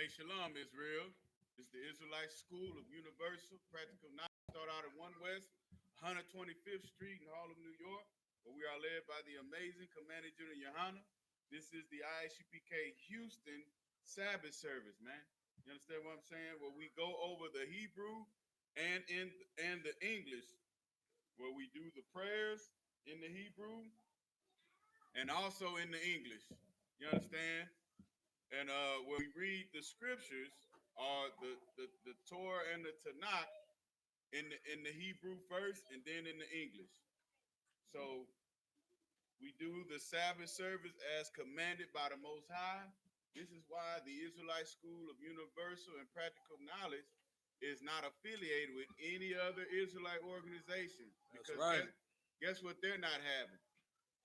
Hey, Shalom, Israel. It's the Israelite School of Universal Practical Knowledge. Start out at 1 West, 125th Street in Harlem, New York, where we are led by the amazing Commander General YAHANNA. This is the I.S.U.P.K Houston Sabbath service, man. You understand what I'm saying? Where we go over the Hebrew and the English, where we do the prayers in the Hebrew and also in the English. You understand? And when we read the scriptures, are the Torah and the Tanakh in the Hebrew first, and then in the English. So we do the Sabbath service as commanded by the Most High. This is why the Israelite School of Universal and Practical Knowledge is not affiliated with any other Israelite organization. Because that's right. Guess what they're not having?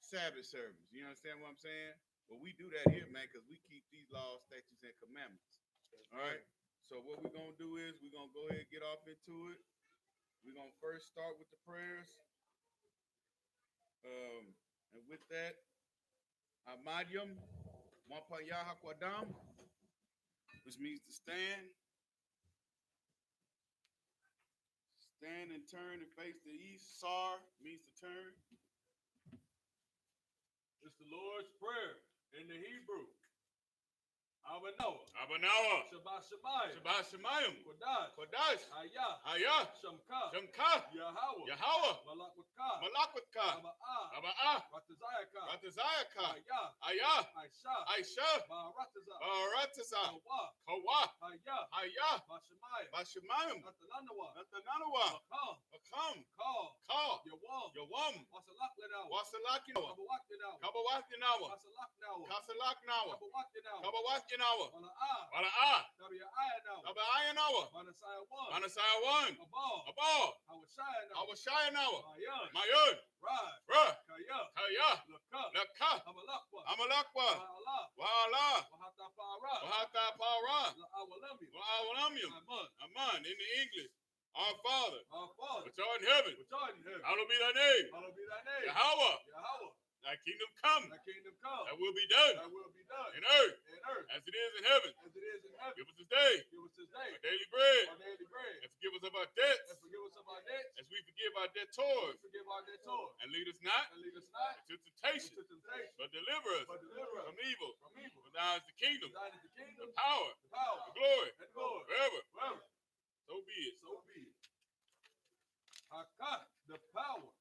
Sabbath service. You understand what I'm saying? Well, we do that here, man, because we keep these laws, statutes, and commandments. All right? So what we're going to do is we're going to go ahead and get off into it. We're going to first start with the prayers. And with that, Amadyam, Wampayahakwadam, which means to stand. Stand and turn and face the east. Sar means to turn. It's the Lord's Prayer in the Hebrew. Abanawa. Abanawa. Shabbat Shemayim. Shabbat Shemayim. Kodash. Kodash. Hayah. Hayah. Shamka. Shamka. Yahweh. Yahweh. Malakwaka. Malakwaka. Aba'ah. Aba'ah. Ratazayaka. Ratazayaka. Hayah. Hayah. I.S.U.P.K. I.S.U.P.K. Ba'arataza. Ba'arataza. Kawa. Kawa. Hayah. Hayah. Bashemayim. Bashemayim. Natananawa. Natananawa. Akam. Akam. Call. Call. Yawam. Yawam. Wasalaklenawa. Wasalakinawa. Kabawaklenawa. Kabawakinawa. Wasalaknawa. Kasalaknawa. Kabawaklenawa. Kabawakinawa. Wala'ah. Wala'ah. Tabi'ayanawa. Tabi'ayanawa. Manasaya one. Manasaya one. Abal. Abal. Hawashayanawa. Awashayanawa. Mayan. Mayun. Right. Ra. Kaya. Kaya. Laka. Laka. Amalakwa. Amalakwa. Wa'ala. Wa'ala. Wahatapara. Wahatapara. La'awalami. Wa'awalamium. Aman. Aman. In the English. Our Father. Our Father. Which art in heaven. Which art in heaven. Hallowed be thy name. Hallowed be thy name. Yahweh. Yahweh. Thy kingdom come. Thy kingdom come. Thy will be done. Thy will be done. In earth. In earth. As it is in heaven. As it is in heaven. Give us this day. Give us this day. Our daily bread. Our daily bread. And forgive us of our debts. And forgive us of our debts. As we forgive our debtors. Forgive our debtors. And lead us not. And lead us not. Into temptation. Into temptation. But deliver us. But deliver us. From evil. From evil. For thine is the kingdom. For thine is the kingdom. The power. The power. The glory. And glory. Forever. Forever. So be it. So be it. Haka, the power.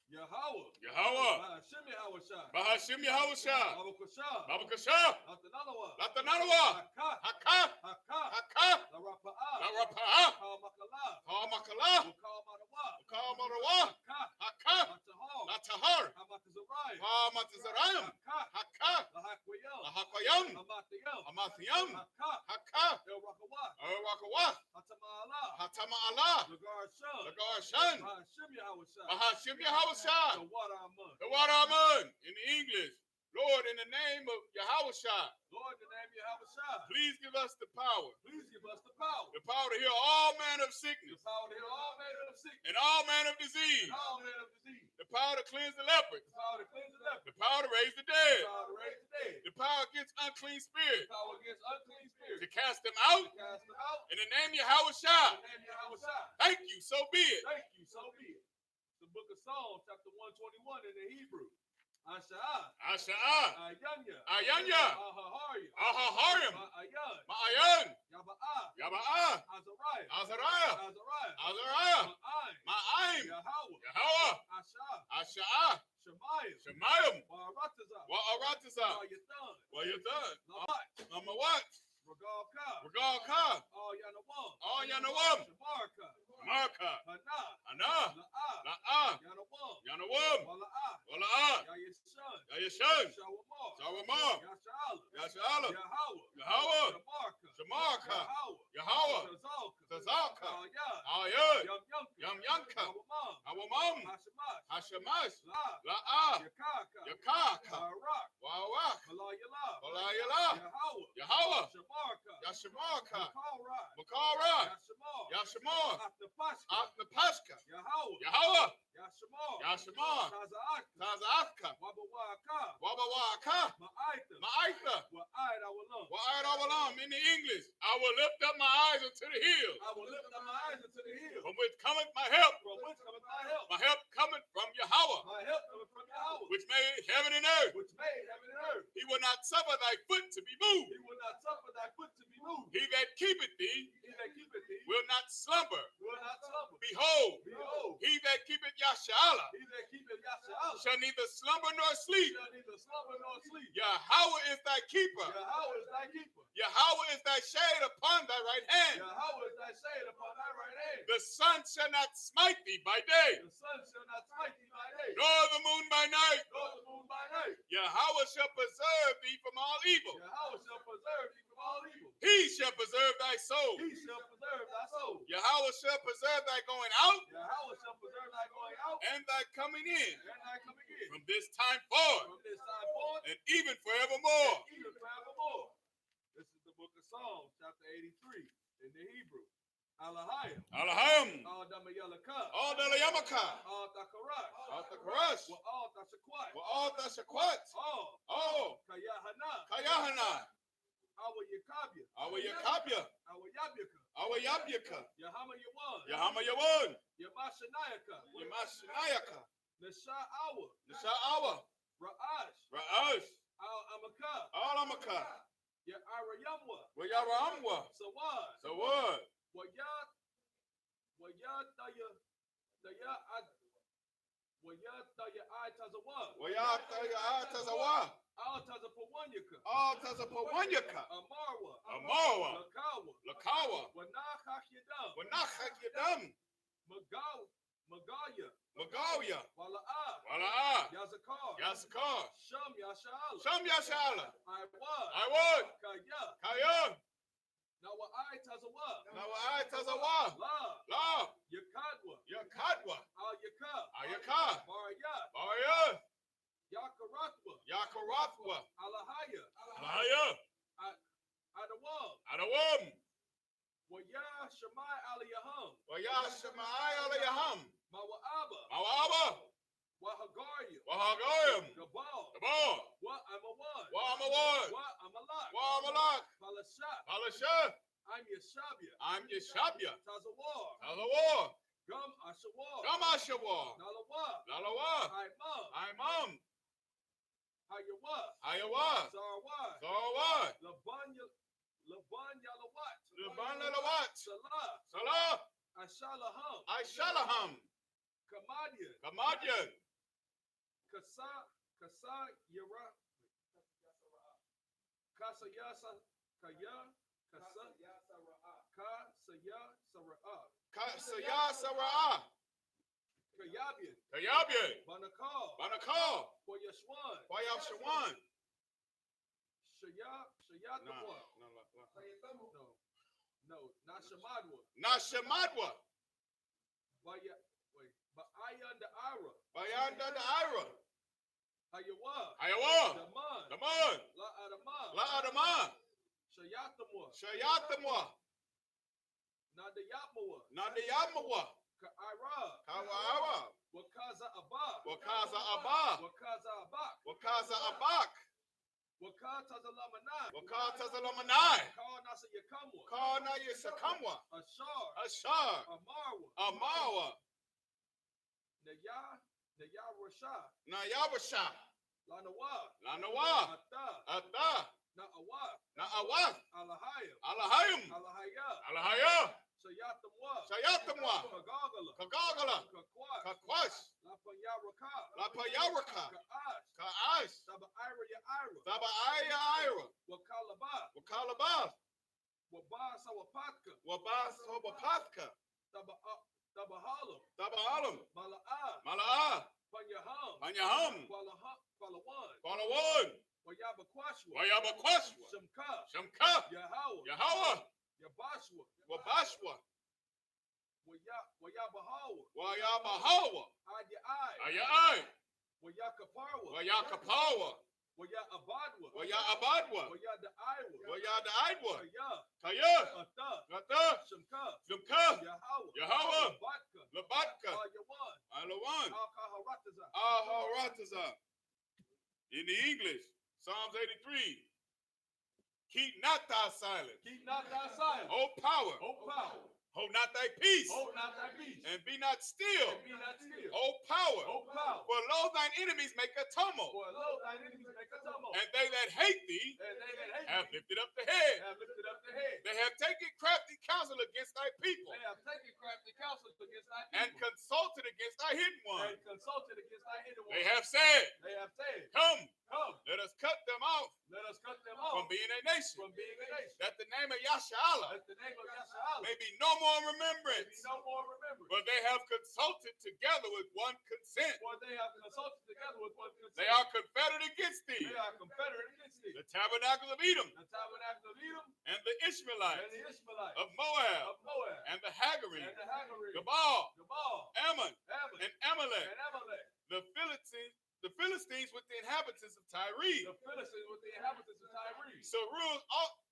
Yahweh. Yahweh. Bahashim Yahushua. Bahashim Yahushua. Babakasha. Babakasha. Latananawa. Latananawa. Haka. Haka. Haka. Haka. La Rapa'ah. La Rapa'ah. Kamakala. Kamakala. Ukamarawa. Ukamarawa. Haka. Haka. Latahar. Latahar. Hamatazarayim. Hamatazarayim. Haka. Haka. Lahakwayam. Lahakwayam. Hamatayam. Amathiyam. Haka. Haka. El Rakawah. Arwakawa. Hatama'ala. Hatama'ala. Lagarshan. Lagarshan. Bahashim Yahushua. Bahashim Yahushua. The water Amun. The water Amun. In English. Lord, in the name of Yahushua. Lord, in the name of Yahushua. Please give us the power. Please give us the power. The power to heal all manner of sickness. The power to heal all manner of sickness. And all manner of disease. And all manner of disease. The power to cleanse the leopard. The power to cleanse the leper. The power to raise the dead. The power to raise the dead. The power against unclean spirits. The power against unclean spirits. To cast them out. To cast them out. In the name of Yahushua. In the name of Yahushua. Thank you, so be it. Thank you, so be it. The book of Psalms, chapter 121 in the Hebrew. Asha'ah. Asha'ah. Ayanya. Ayanya. Ahaharyam. Ahaharyam. Ma'ayan. Ma'ayan. Yaba'ah. Yaba'ah. Azariah. Azariah. Azariah. Azariah. Ma'aim. Ma'aim. Yahweh. Yahweh. Asha'ah. Asha'ah. Shemayim. Shemayim. Wa'arataza. Wa'arataza. Wa'yathan. Wa'yathan. Lamat. Lamawat. Regalka. Regalka. All Yanawam. All Yanawam. Shamarka. Marka. Hana. Ana. La'ah. La'ah. Yanawam. Yanawam. Wala'ah. Wala'ah. Yayishan. Yayishan. Shawamar. Shawamar. Yasha'ala. Yasha'ala. Yahweh. Yahweh. Shamarka. Shamarka. Yahweh. Yahweh. Tazalka. Tazalka. Ayad. Ayad. Yamyanka. Yamyanka. Awamam. Awamam. Hashemash. Hashemash. La. La'ah. Yakaka. Yakaka. Barak. Wa'awak. Malayala. Walayala. Yahweh. Yahweh. Shamarka. Yashamarka. Makalra. Makara. Yashemar. Yashmor. Atnapashka. Atnapashka. Yahweh. Yahweh. Yashmor. Yashmor. Taza'aka. Taza'aka. Wabawaka. Wabawaka. Ma'aita. Ma'aitha. Wa'ayat awalam. Wa'ayat awalam. In the English, I will lift up my eyes unto the hills, I will lift up my eyes unto the hills. from which cometh my help. From whence cometh my help? My help cometh from Yahweh, My help cometh from Yahweh, which made heaven and earth. which made heaven and earth. He will not suffer thy foot to be moved. He will not suffer thy foot to be moved. He that keepeth thee He that keepeth thee will not slumber. will not slumber. Behold, Behold, he that keepeth Yashala he that keepeth Yahshua shall neither slumber nor sleep. shall neither slumber nor sleep. Yahweh is thy keeper. Yahweh is thy keeper. Yahweh is thy shade upon thy right hand. Yahweh is thy shade upon thy right hand. The sun shall not smite thee by day, The sun shall not smite thee by day, nor the moon by night. nor the moon by night. Yahweh shall preserve thee from all evil. Yahweh shall preserve thee from all evil. He shall preserve thy soul. He shall preserve thy soul. Yahweh shall preserve thy going out Yahweh shall preserve thy going out and thy coming in and thy coming in. from this time forth From this time forth, and even forevermore. even forevermore. This is the book of Psalms, chapter 83, in the Hebrew. Alahayim. Alahayim. Al Damayalaka. All the Yamaka. Al Takarash. All the Karash. Wa al Tashakwat. All the Shakwat. All. Oh, Kayahana. Kayahana. Our Yakabia. Our Yakabya. Our Yabyaka. Our Yabyaka. Yahama Yawan. Yahama Yawan. Yamashanayaka. Yamashinayaka. Nasha Awa. Nisha'awa. Ra'ash. Ra'ash. Al Amaka. All Amaka. Ya Arayamwa. Wayaramwa. Sawad. So what? Wayat Daya Daya Wayat Daya I Tazawa. Wayata Tazawa. Al Tazapawanyaka. All Tazapawanyaka. Amarwa. Amarwa. Lakawa. Lakawa. Wanakak Yadam. Wanachak Yadam. Magaya. Magalia. Wala'a. Wala'a. Yazakar. Yaskar. Sham Yashala. Sham Yashala. I was. I would. Kaya. Kaya. Now I Tazawa. Now I Tazawa. La. La. Yakadwa. Yakadwa. Al Yaka. Ayaka. Barayat. Baraya. Yakaratwa. Yakaratwa. Alahaya. Alaya. Adawam. Adawam. Waya Shemai Aliyaham. Wayashamai Alayaham. Mawa'aba. Mawaba. Wahagarya. Wahagayam. Gabal. Tabal. Wa Amawan. Wamawad. Wa Amalak. Wamalak. Palashat. Palasha. I'm Yeshabia. I'm Yeshabya. Tazawar. Alawar. Gum Ashawar. Gamashawa. Nalawa. Lalawa. Imam. Imam. Hayawa. Ayawa. Zarwa. Zawad. Laban Yalawat. Laban Lalawat. Salah. Salah. Ashalaham. Aishalaham. Kamadian. Kamadian. Kasa Yara. Kasa Yasa. Kaya. Kasa. Kasaya Sara'a. Kasaya Sarah. Kayabian. Kayabian. Banakal. Banakal. Koyashwan. Wayashawan. Shayatwa. No, not Shamadwa. Nashamadwa. Ba'ayan the Ira. Bayanda the Ira. Hayawa. Ayawa. Daman. Daman. La Adama. La Adama. Shayatamwa. Shayatamwa. Nadayapmawa. Nadiyamawa. Ka'ira. Kawara. Wakaza Abba. Wakaza Abba. Wakaza Abak. Wakaza Abak. Wakata Zalamanai. Wakata Zalamanai. Kal Nasa Yakamwa. Kana Yisakamwa. Ashar. Ashar. Amarwa. Amawa. Naya Rasha. Nayabasha. Lanawa. Lanawa. Ata. Ata. Na'awa. Na'awaf. Alahayim. Alahayim. Alahaya. Alahaya. Shayatamwa. Shayatamwa. Kagagala. Kagagala. Kakwas. Kakwash. Lapayaraka. Lapayaraka. Ka'ash. Ka'ash. Saba Ira ya Ira. Saba Aya Ira. Wakalaba. Wakalabah. Wabasa Wapatka. Wabas Hobapathka. Tabahalam. Tabahalam. Mala'a. Mala'ah. Panyaham. Panyaham. Palawan. Palawan. Wayabakwashwa. Wayabakwashwa. Shamka. Shamka. Yahweh. Yahweh. Yabashwa. Wabashwa. Wayabahawa. Wayabahawa. Ayai. Ayai. Wayakaparwa. Wayakapawa. Wayabadwa. Wayabadwa. Wayadaiwa. Wayadaidwa. Kaya. Kaya. Ata. Gata. Shamka. Shamka. Yahweh. Yahweh, Labatka, Labatka, Yawan, Alawan, Al-Kaharataza. Aharataza. In the English, Psalms 83. Keep not thy silence. Keep not thy silence. O power, O power, hold not thy peace, hold not thy peace, and be not still. and be not still. O power, O power, for lo thine enemies make a tumult, for lo thine enemies make a tumult, and they that hate thee and they that hate have thee lifted up the head. have lifted up the head. They have taken crafty counsel against thy people, They have taken crafty counsel against thy and people, consulted against thy hidden one. and consulted against thy hidden one. They have said, They have said, come, come, let us cut them off let us cut them from off being a nation, from being a nation, that the name of Yashala that the name of Yahshua may be no more may remembrance. be no more remembered. But they have consulted together with one consent. For they have consulted together with one consent. They are confederate against thee, They are confederate against thee. the tabernacle of Edom, The tabernacle of Edom and the and Ishmaelites the Ishmaelites of Moab, of Moab and the Hagarene, and the Hagarene, Gabal, Gabal, Ammon, Ammon, and Amalek, and Amalek, the Philistines with the inhabitants of Tyre. the Philistines with the inhabitants of Tyre. So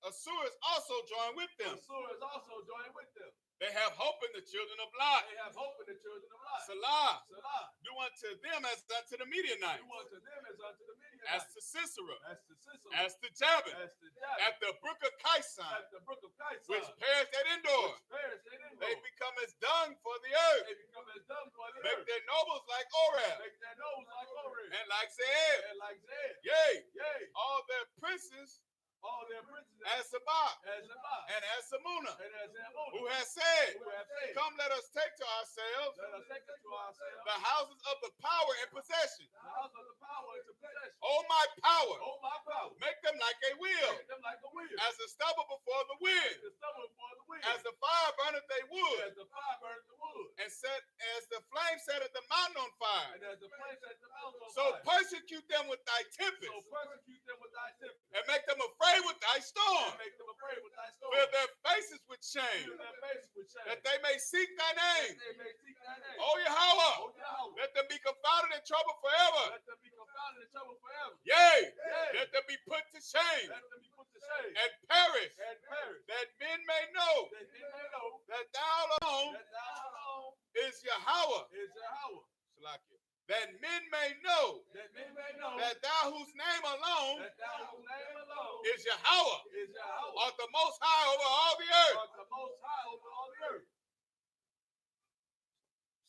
Assyrians also joined with them. Assur is also joined with them. They have hope in the children of Lot. They have hope in the children of Lot. Salah, Salah, do unto them as unto the Midianites, do unto them as unto the as Midianites, to Sisera, as to Sisera, as to Jabin, as to Jabin, at the brook of Kison, at the brook of Kison, which perished at Endor. which perished in Endor. They become as dung for the earth. They become as dung for the Make earth. their nobles like Oreb, Make their nose like Oreb, and like Zeb. and like Zeb. Yea, Yea, all their princes all their princes as Sabbath as Zabah and as Samuna, and as Ammon, who has said, who have said, come, let us take to ourselves let us take it to ourselves the houses of the power and possession. the house of the power into possession. O my power, Oh, my power, make them like a wheel, make them like a wheel, as the stubble before the wind, the stubble for the wind, as the fire burneth a wood, as the fire burns the wood, and set as the flame setteth the mountain on fire. and as the place at the mountain on So fire. persecute them with thy So tempest, persecute them with thy tempest, and make them afraid with thy storm. and make them afraid with thy storm. Fill their faces with shame, Fill their faces with shame, that they may seek thy that name. they may seek thy name. O Yahweh, O Yahweh, let them be confounded in trouble forever. let them be confounded in trouble forever. Yea, Yea, let them be put to shame let them be put to shame and perish, and perish, that men may know that they may know that thou alone that thou alone is Yahweh. is Yahweh. Salakia. That men may know That men may know that thou whose name alone that thou whose name alone is Yahweh, is Yahweh, art the most high over all the earth. art the most high over all the earth.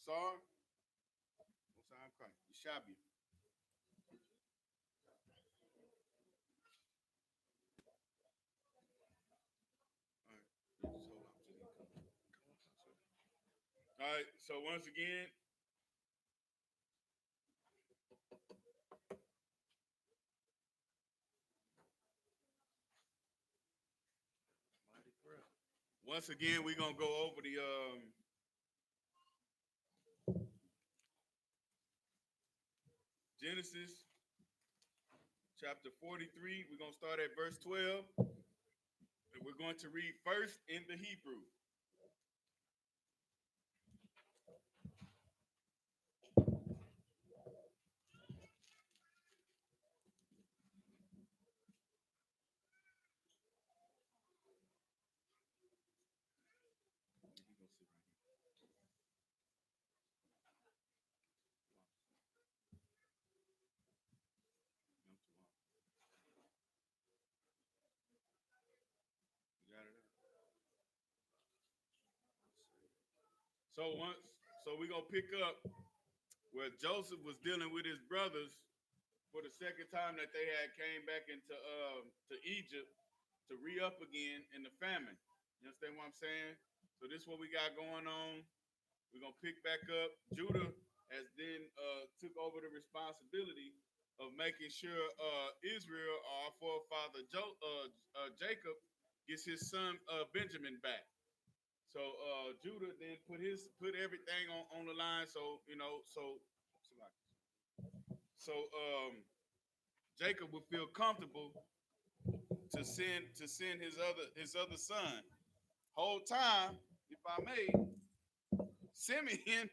Sorry. What's I'm coming? Yishabi. All right, so once again, we're gonna go over the Genesis chapter 43. We're gonna start at verse 12, and we're going to read first in the Hebrew. So we're gonna pick up where Joseph was dealing with his brothers for the second time that they had came back into to Egypt to re-up again in the famine. You understand what I'm saying? So this is what we got going on. We're gonna pick back up. Judah has then took over the responsibility of making sure Israel, our forefather Jacob, gets his son Benjamin back. So Judah then put everything on the line. So Jacob would feel comfortable to send his other son. Whole time, if I may, Simeon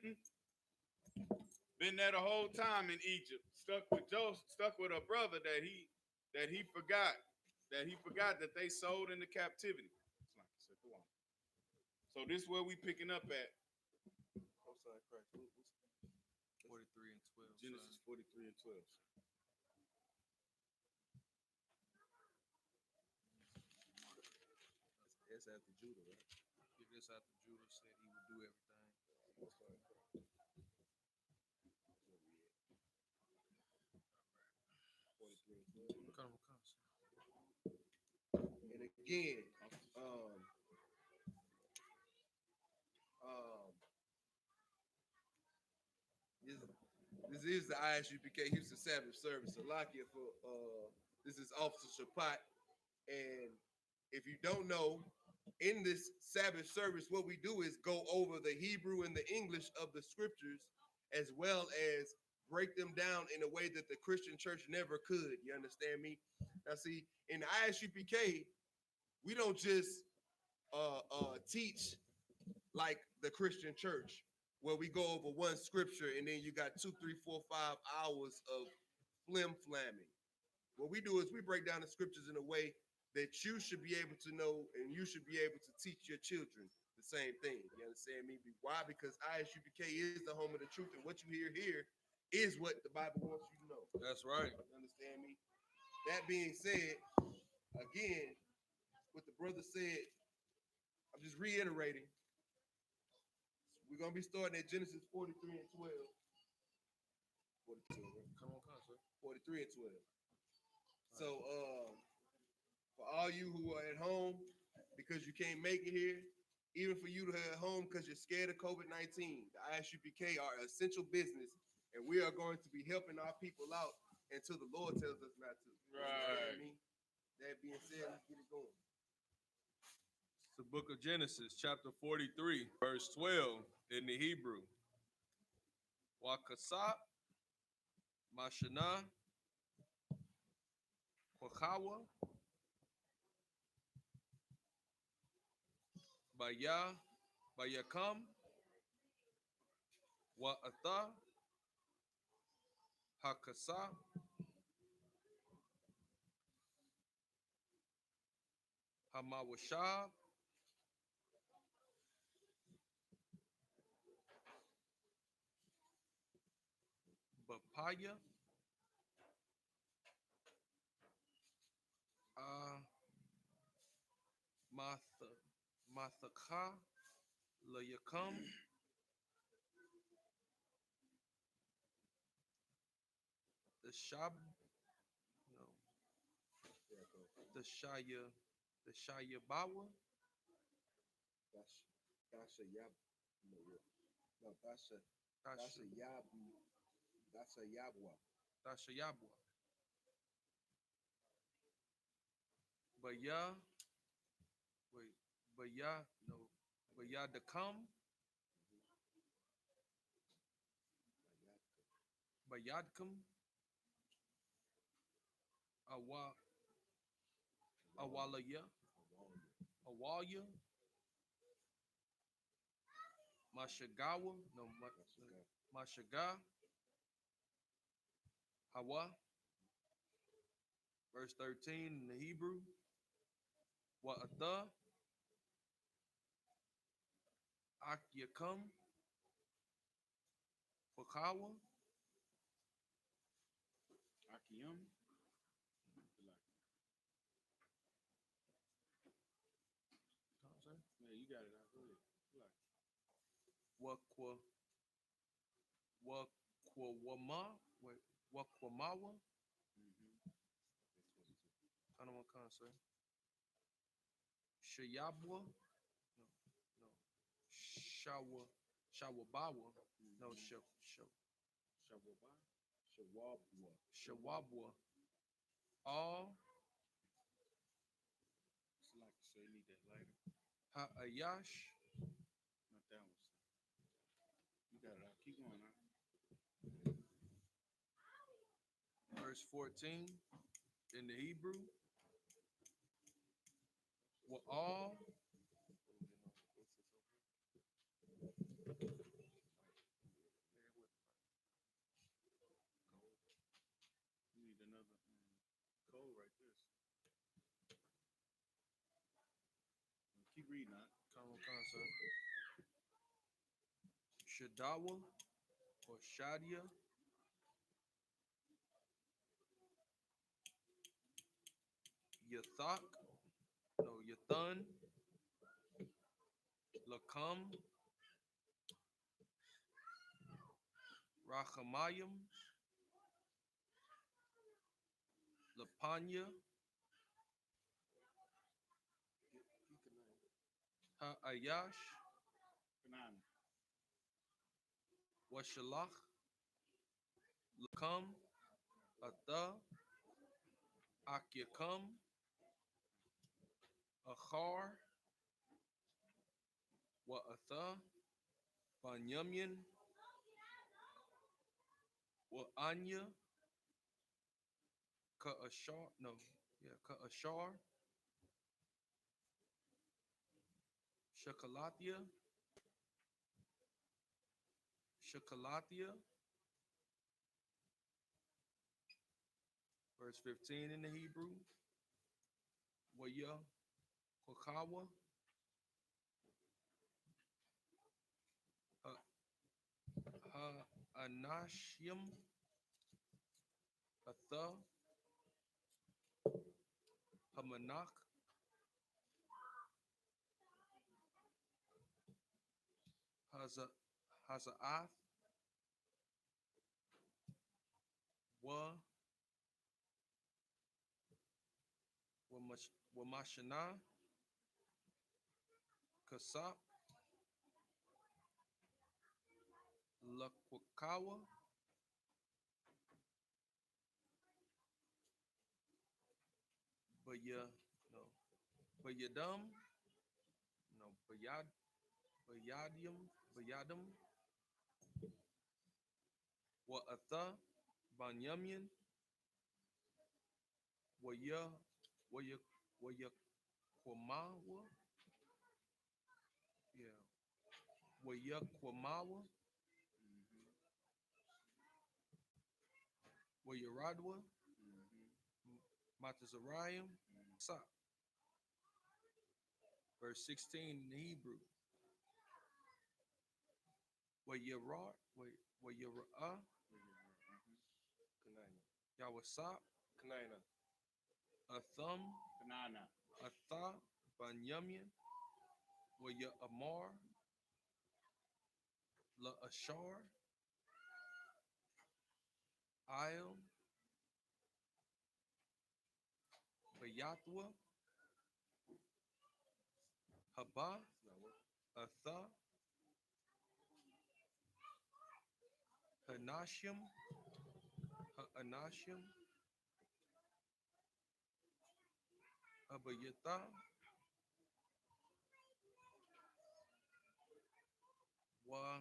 been there the whole time in Egypt, stuck with a brother that he forgot that they sold into captivity. So this is where we picking up at. son Christ? 43 and 12. Genesis 43 and 12. That's after Judah, right? If this after Judah said he would do everything. That's fine. Come. And again, this is the I.S.U.P.K Houston Sabbath service. Salakia for this is Officer Shapat. And if you don't know, in this Sabbath service, what we do is go over the Hebrew and the English of the scriptures, as well as break them down in a way that the Christian church never could. You understand me? Now, see, in the I.S.U.P.K, we don't just teach like the Christian church, where we go over one scripture and then you got 2, 3, 4, 5 hours of flim-flamming. What we do is we break down the scriptures in a way that you should be able to know and you should be able to teach your children the same thing. You understand me? Why? Because I.S.U.P.K is the home of the truth, and what you hear here is what the Bible wants you to know. That's right. You understand me? That being said, again, what the brother said, I'm just reiterating. We're going to be starting at Genesis 43 and 12. 42, right? Come on, sir. 43 and 12. So, for all you who are at home because you can't make it here, even for you to at home because you're scared of COVID-19, the I.S.U.P.K are essential business, and we are going to be helping our people out until the Lord tells us not to. Right. You know what I mean? That being said, let's get it going. It's the book of Genesis, chapter 43, verse 12 in the Hebrew. Wakasa, Mashana, Kwakawa, Bayakam, Wa'atha, Hakasa, Hamawashab, Bapaya, Mathaka, Layakam, the Shab, no, the Shaya Bawa, Dasha Yab, no, Dasha Yabu, Dasha Yabwa. Tasha Yabwa. Baya, wait, Baya Dakam, Bayadkam, Awalaya, Awalya, Mashagawa, no, Mashaga, Hawa, verse 13 in the Hebrew, Wa'atha, Akyakam, Fakawa, Akiyam. Yeah, you got it. Go ahead. Wakwamawa, I don't want to say. Shayabwa, no, Shawabawa, no, Shawabwa, all It's like to say, need that lighter. Ha'ayash, Not that one. You got it. Keep going. verse 14 in the Hebrew, were all You need another code right there. Keep reading that. common concept. Shadawa or Shadia, Yathak, no, Yathan, Lakam, Rachamayim, Lapanya, Ha'ayash, Canaan. Washalach, Lakam, Atha, Akyakam, Achar, Wa'atha, Banyamyan, Wa'anya, Ka'ashar, no, yeah, Ka'ashar, Shakalatia, verse 15 in the Hebrew, Waya, Kokawa, Anashim, Atha, Hamanach, Hazaath, Wamashana, Kasap, Lakwakawa, Bayadam, no, Bayadam, Wa'atha, Banyamyan, Wayakwamawa, yeah, Wayakwamawa, Wayaradwa, Matazariam, Sa. Verse 16 in the Hebrew. Wayara, Yawasap, Kanina. Atham, Canaan. Atha, Banyamyan, Waya Amar, La Ashar, Il, Bayatwa, Haba, Atha, Hanashim, Ha'anashim, Abayata, Wa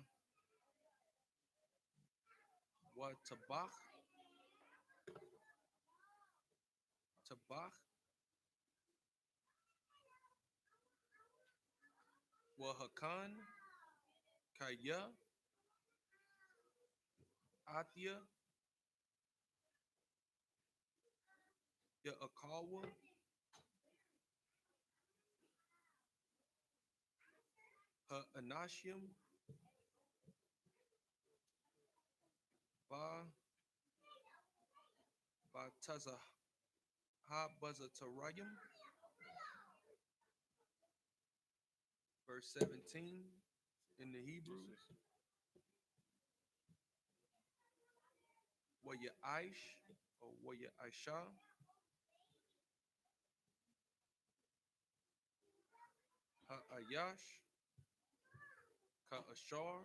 Tabach, Wa Hakan, Kaya, Atia, Ya'akawa, Ha'anashim, Bazatarium, verse 17 in the Hebrew. Waya Aish or Waya Aisha, Ha'ayash, Ka'ashar,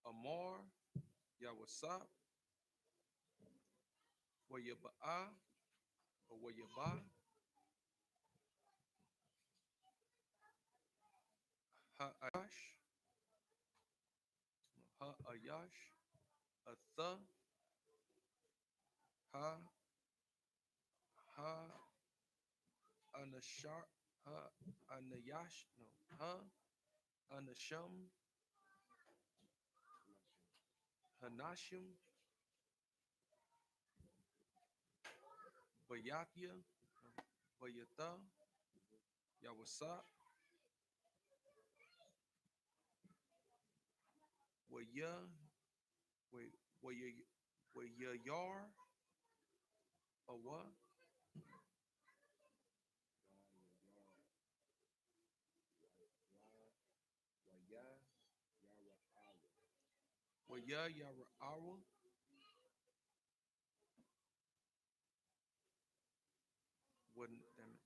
Amar, Yawasap, Wayaba'a or Wayaba, Ha'ayash, Atha, Anashar, Anayash, no, Anasham, Hanashim, Bayatia, Bayata, Yawasap, Were ya yar or what? Were ya yara awa? Wouldn't damn it.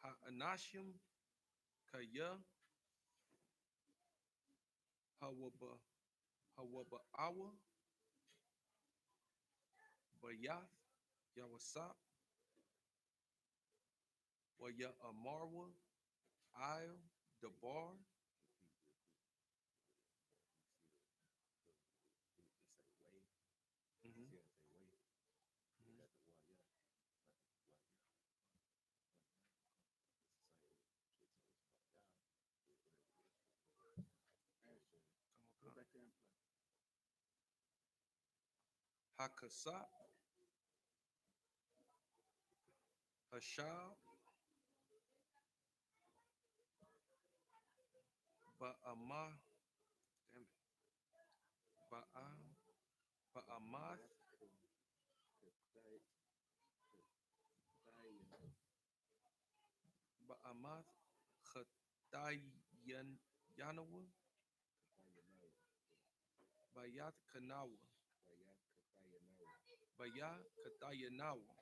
Ha anashim kaya hawaba awa bayath yawasap waya amarwa il debar. Mhm. Hakasap hashab ba'ama damn it ba'amath ba'amath khatayan yanawa bayat kanawa bayat katayanawa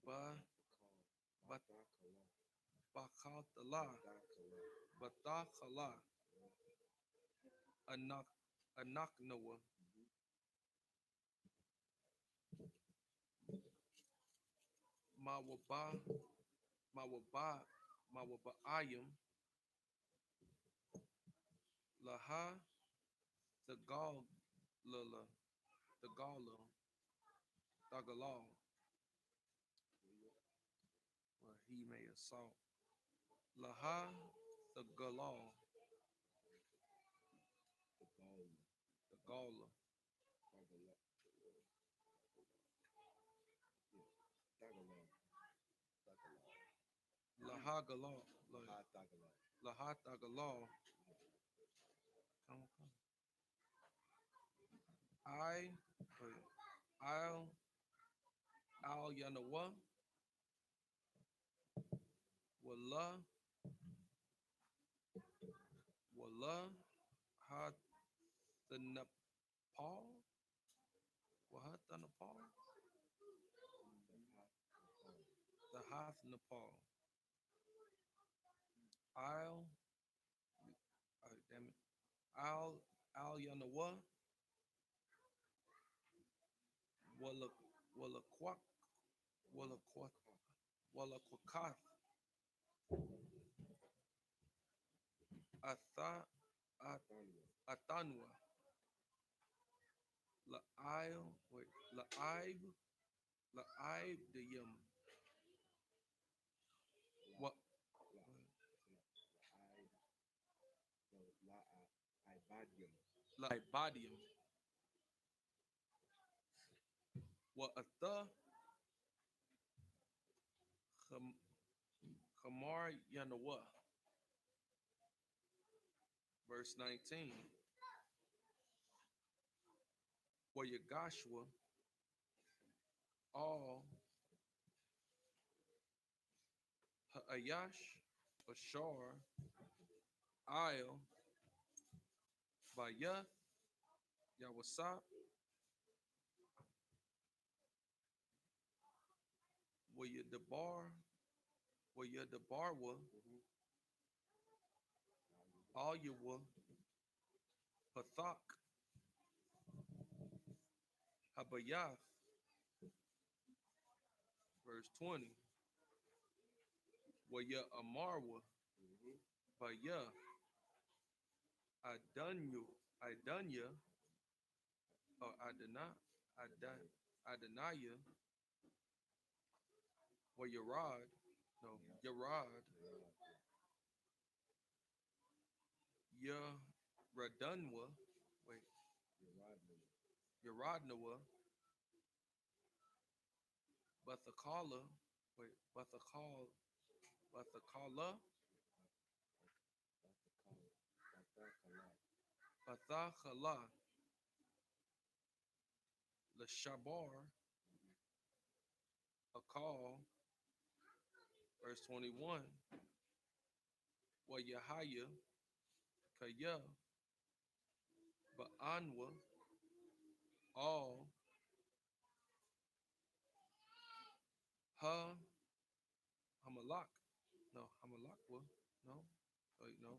ba bat bakatala batakala anaknawa mawaba mawaba ayam laha the gall lala the gala tagalog where he may assault laha the galal the gala laha galal laha tagalog come I I'll al yanawa wala ha the Nepal wahat the Nepal the hath Nepal I'll damn it al yanawa wala kwak wala kwakath atha atanwa la aib the yum what la ibadium wa atha khamar yanawa verse 19 where Yagashua all ha'ayash ashar il bayath yawasap where you debarwa all you will pathak habayath verse 20 where you amarwa baya Adunya or Adanaya or Yarad, no, Yarad, Yaradunwa, wait, Yaradnawa, Bathakala, wait, Bathakala, Atha L'Shabar, a call, verse 21, YAHANNA, Ba'anwa, all, Ha, Hamalak, no, Hamalakwa, no, wait, no,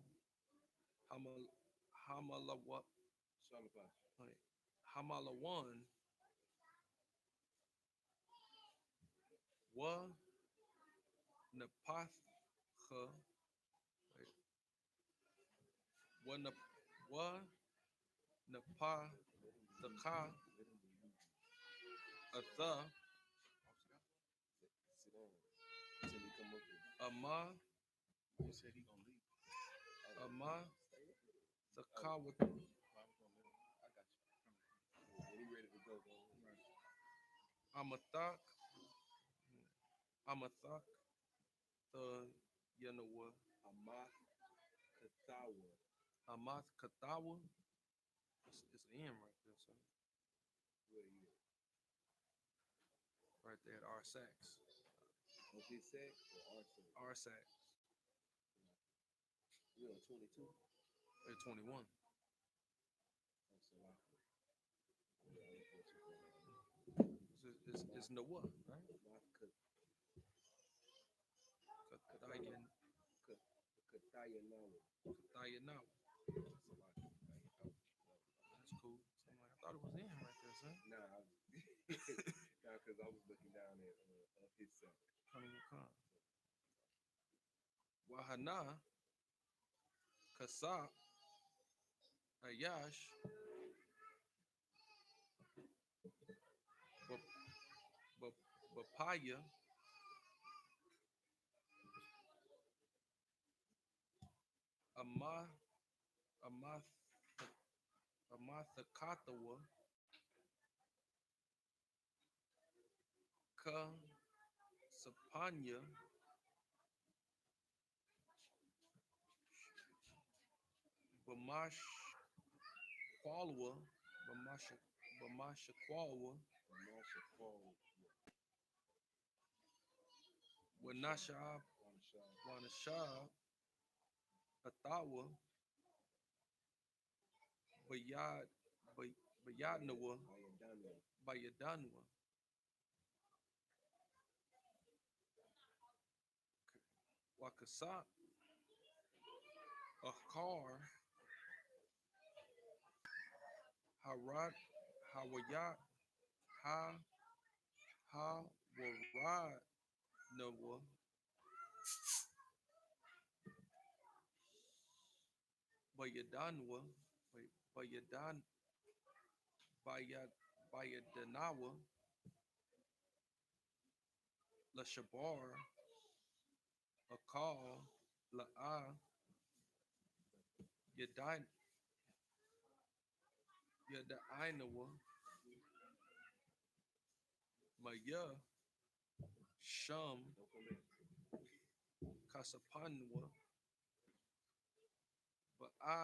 Hamalawa, wait, Hamalawan, Wa, Napatha, wait, Wa Napathaka, Atha, Sit down until he come up here. Ama, He said he gonna leave. Ama, Thakawat, I got you. When he ready to go, go. Amathak, Amathak, the Yanawa, Amath Kathawa. Amath Kathawa. It's an M right there, son. Where you at? Right there at our sacks. On his sack or our sack? Our sacks. We on 22. They're 21. It's Noah, right? Katayan, Katayanawa. Katayanawa. That's cool. I thought it was in right there, son. Nah, because I was looking down at his sack. YAHANNA, Kasa, Ayash, Bapaya, Amathakatawa, Ka, Sapanya, Bamash Kwalwa, Bamasha Kwalwa, Wanashab, Wanashab, Athawa, Bayadnawa, Bayadanwa, Wakasa, Akar, Harad, Hawayat, Hawarad, Noah, Bayadanwa, Bayadanawa, Lashabar, Akal, La'a, Yadainawa, Maya, Sham, Kasapanwa, Ba'a,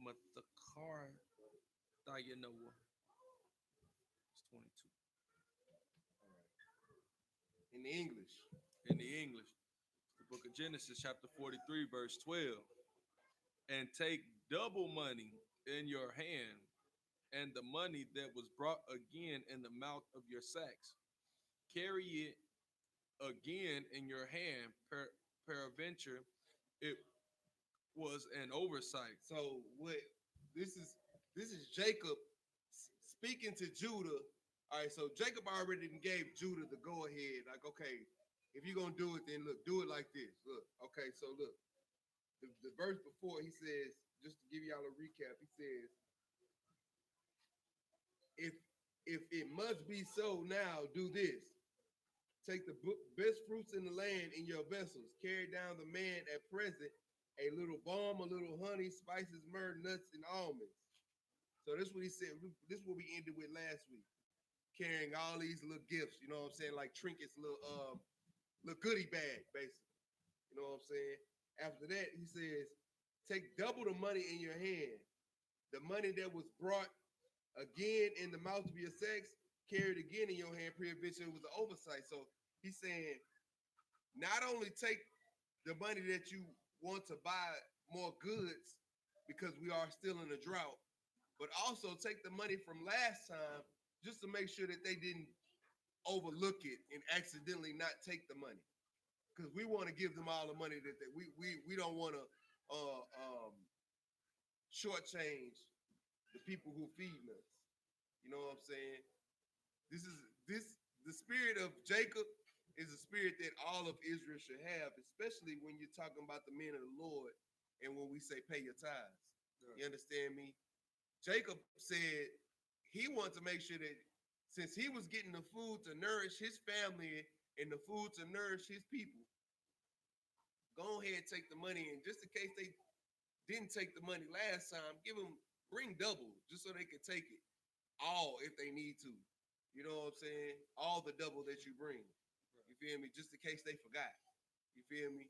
Matakar, Dayanawa. It's 22. In the English. In the English, the book of Genesis, chapter 43, verse 12. And take double money in your hand, and the money that was brought again in the mouth of your sacks. Carry it again in your hand. Peradventure, it was an oversight. So what this is Jacob speaking to Judah. All right, so Jacob already gave Judah the go ahead. Like, okay, if you're gonna do it, then look, do it like this. Look, okay, so look, the verse before he says, just to give y'all a recap, he says, if it must be so now, do this. Take the best fruits in the land in your vessels. Carry down the man at present a little balm, a little honey, spices, myrrh, nuts, and almonds. So this is what he said. This is what we ended with last week. Carrying all these little gifts, you know what I'm saying? Like trinkets, little goodie bag, basically. You know what I'm saying? After that, he says, take double the money in your hand. the money that was brought again in the mouth of your sex, carried again in your hand, pre-eventually it was an oversight. So he's saying, not only take the money that you want to buy more goods because we are still in a drought, but also take the money from last time just to make sure that they didn't overlook it and accidentally not take the money. Because we want to give them all the money that we don't want to shortchange the people who feed us. You know what I'm saying? The spirit of Jacob is a spirit that all of Israel should have, especially when you're talking about the men of the Lord and when we say pay your tithes. You understand me? Jacob said he wanted to make sure that since he was getting the food to nourish his family and the food to nourish his people, go ahead and take the money, and just in case they didn't take the money last time, bring double just so they can take it all if they need to. You know what I'm saying? All the double that you bring. You feel me? Just in case they forgot. You feel me?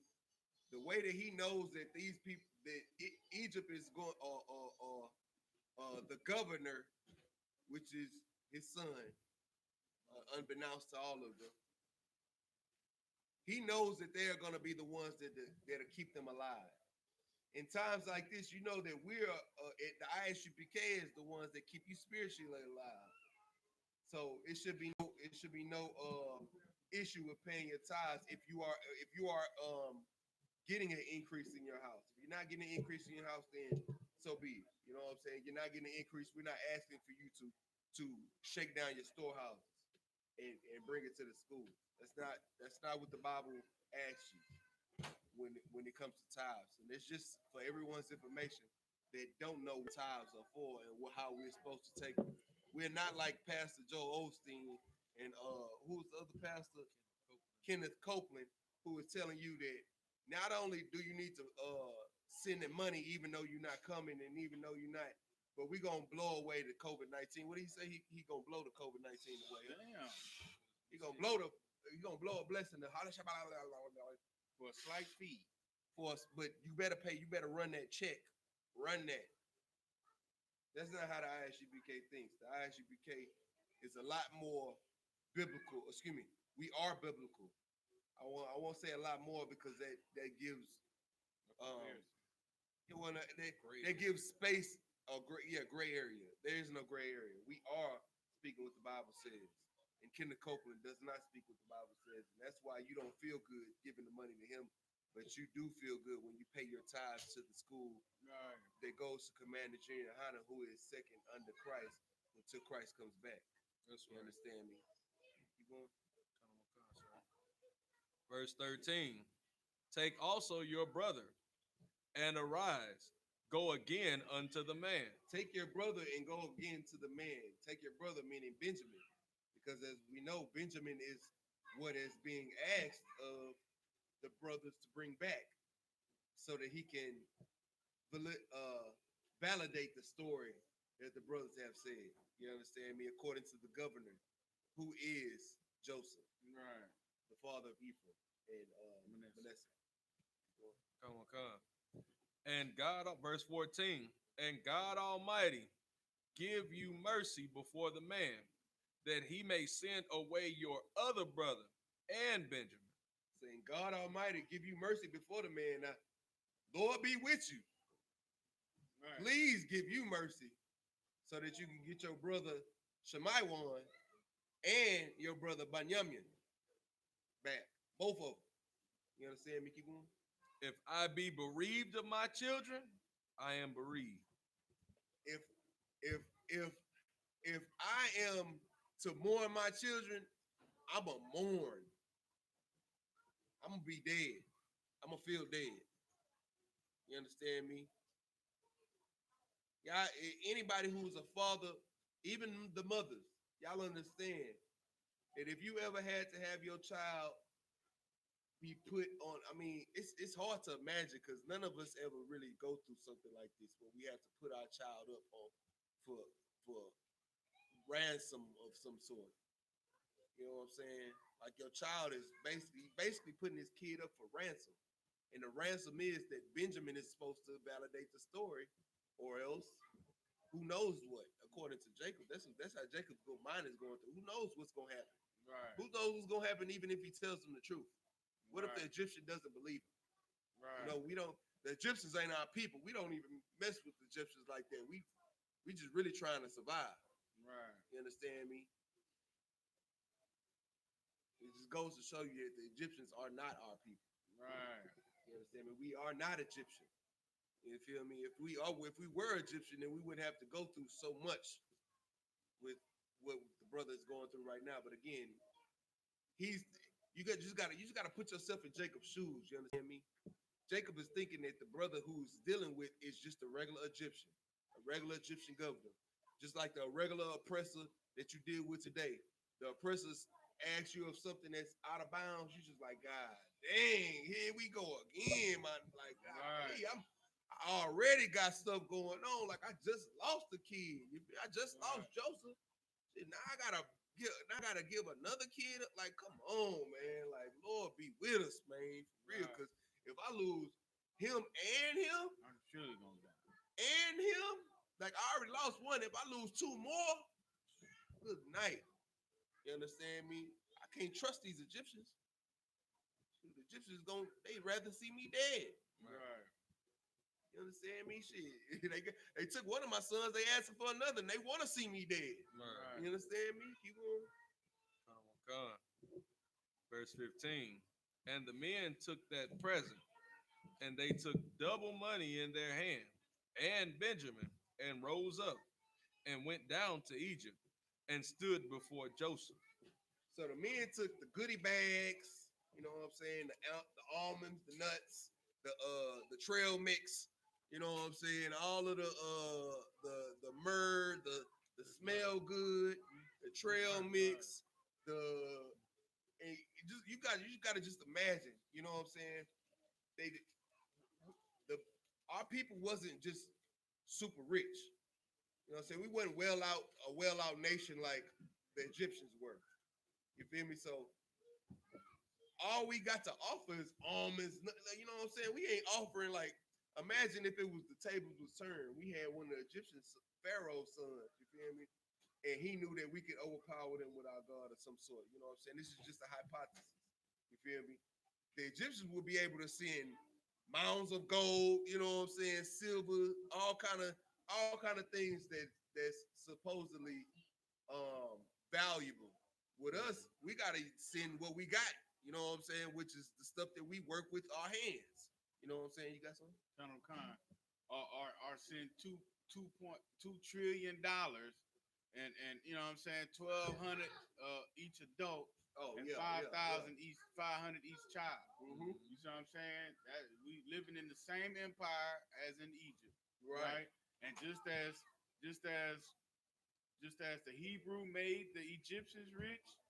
The way that he knows that these people, that Egypt is going, the governor, which is his son, unbeknownst to all of them, he knows that they're going to be the ones that'll keep them alive. In times like this, you know that we're at the I.S.U.P.K is the ones that keep you spiritually alive. So it should be no issue with paying your tithes if you are getting an increase in your house. If you're not getting an increase in your house, then so be it. You know what I'm saying? You're not getting an increase. We're not asking for you to shake down your storehouses and bring it to the school. That's not what the Bible asks you when it comes to tithes. And it's just for everyone's information that don't know what tithes are for and how we're supposed to take them. We're not like Pastor Joel Osteen and who's the other pastor? Kenneth Copeland, who is telling you that not only do you need to send them money even though you're not coming and even though you're not, but we're gonna blow away the COVID-19. What did he say? He gonna blow the COVID-19 away. Damn. He gonna blow a blessing For a slight fee. For us, but you better pay. You better run that check. Run that. That's not how the I.S.U.P.K thinks. The I.S.U.P.K is a lot more biblical. Excuse me. We are biblical. I won't say a lot more because that gives that gives space gray area. There is no gray area. We are speaking what the Bible says. And Kenneth Copeland does not speak what the Bible says. And that's why you don't feel good giving the money to him, but you do feel good when you pay your tithes to the school that goes to Commander YAHANNA, who is second under Christ until Christ comes back. That's You right. understand me? Keep going. Verse 13. Take also your brother and arise, go again unto the man. Take your brother and go again to the man. Take your brother, meaning Benjamin. Because as we know, Benjamin is what is being asked of the brothers to bring back so that he can validate the story that the brothers have said. You understand me? According to the governor, who is Joseph, Right. the father of Ephraim and Manasseh. Come on. And God, verse 14, and God Almighty give you mercy before the man, that he may send away your other brother and Benjamin. Saying, God Almighty give you mercy before the man. Now, Lord be with you. Right. Please give you mercy so that you can get your brother Shemaiwan and your brother Banyamin back. Both of them. You understand me? Keep going. If I be bereaved of my children, I am bereaved. If I am to mourn my children, I'm gonna mourn. I'm gonna be dead. I'm gonna feel dead. You understand me? Y'all, anybody who's a father, even the mothers, y'all understand that if you ever had to have your child be put on, I mean, it's hard to imagine because none of us ever really go through something like this where we have to put our child up on for ransom of some sort. You know what I'm saying? Like your child is basically putting his kid up for ransom. And the ransom is that Benjamin is supposed to validate the story, or else who knows what? According to Jacob, that's how Jacob's mind is going through. Who knows what's gonna happen? Right. Who knows what's gonna happen even if he tells them the truth? What if the Right. Egyptian doesn't believe him? Right. You know, we don't. The Egyptians ain't our people. We don't even mess with the Egyptians like that. We just really trying to survive. Right. You understand me? It just goes to show you that the Egyptians are not our people. Right. You understand me? We are not Egyptian. You feel me? If we were Egyptian, then we wouldn't have to go through so much with what the brother is going through right now. But again, you just gotta put yourself in Jacob's shoes. You understand me? Jacob is thinking that the brother who's dealing with is just a regular Egyptian governor, just like the regular oppressor that you deal with today. The oppressors ask you of something that's out of bounds, you just like, God dang, here we go again, man. Like, God, Right. hey, I already got stuff going on. Like, I just lost a kid. I just lost Joseph. Shit, now I gotta give another kid. Like, come on, man. Like, Lord be with us, man, for real. Right. Because if I lose him and him I'm surely gonna die. and him, like I already lost one. If I lose two more, good night. You understand me? I can't trust these Egyptians. The Egyptians they'd rather see me dead. Right. You understand me? Shit. They took one of my sons, they asked for another, and they want to see me dead. Right. You understand me? Keep going. God. Verse 15. And the men took that present, and they took double money in their hand, and Benjamin, and rose up, and went down to Egypt, and stood before Joseph. So the men took the goodie bags, you know what I'm saying, the almonds, the nuts, the trail mix, you know what I'm saying, all of the myrrh, the smell good, the trail mix, and you gotta just imagine, you know what I'm saying? Our people wasn't just super rich. You know what I'm saying? We wasn't a well-out nation like the Egyptians were. You feel me? So all we got to offer is almonds. You know what I'm saying? We ain't offering like, imagine if it was the tables was turned. We had one of the Egyptian Pharaoh's sons, you feel me? And he knew that we could overpower them with our God of some sort. You know what I'm saying? This is just a hypothesis. You feel me? The Egyptians would be able to send mounds of gold, you know what I'm saying, silver, all kind of things that's supposedly valuable. With us, we gotta send what we got, you know what I'm saying, which is the stuff that we work with our hands. You know what I'm saying? You got something? Colonel Khan, are send $2.2 trillion, and you know what I'm saying, 1,200 each adult, and 5,000 each, 500 each child. Mm-hmm. You see what I'm saying? That we living in the same empire as in Egypt, Right. And just as the Hebrew made the Egyptians rich,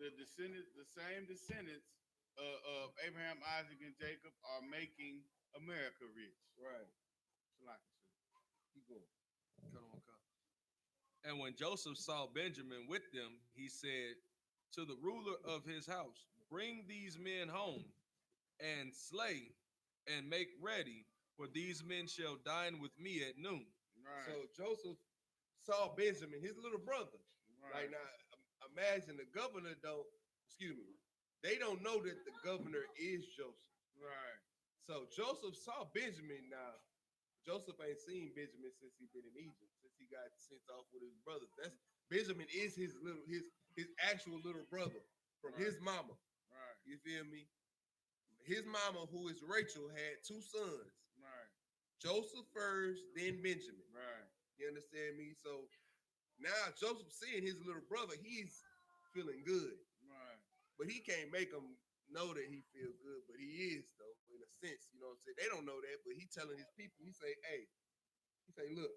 the same descendants of Abraham, Isaac, and Jacob are making America rich. Right. So like I said, Keep going. Come on. And when Joseph saw Benjamin with them, he said to the ruler of his house, bring these men home and slay and make ready, for these men shall dine with me at noon. Right. So Joseph saw Benjamin, his little brother. Right. Like, now, imagine the governor they don't know that the governor is Joseph. Right. So Joseph saw Benjamin. Now, Joseph ain't seen Benjamin since he been in Egypt, since he got sent off with his brothers. Benjamin is his actual little brother from his mama. Right. You feel me? His mama, who is Rachel, had two sons. Right. Joseph first, then Benjamin. Right. You understand me? So now Joseph seeing his little brother, he's feeling good. Right. But he can't make him know that he feel good, but he is though, in a sense. You know what I'm saying? They don't know that, but he telling his people, he say, look,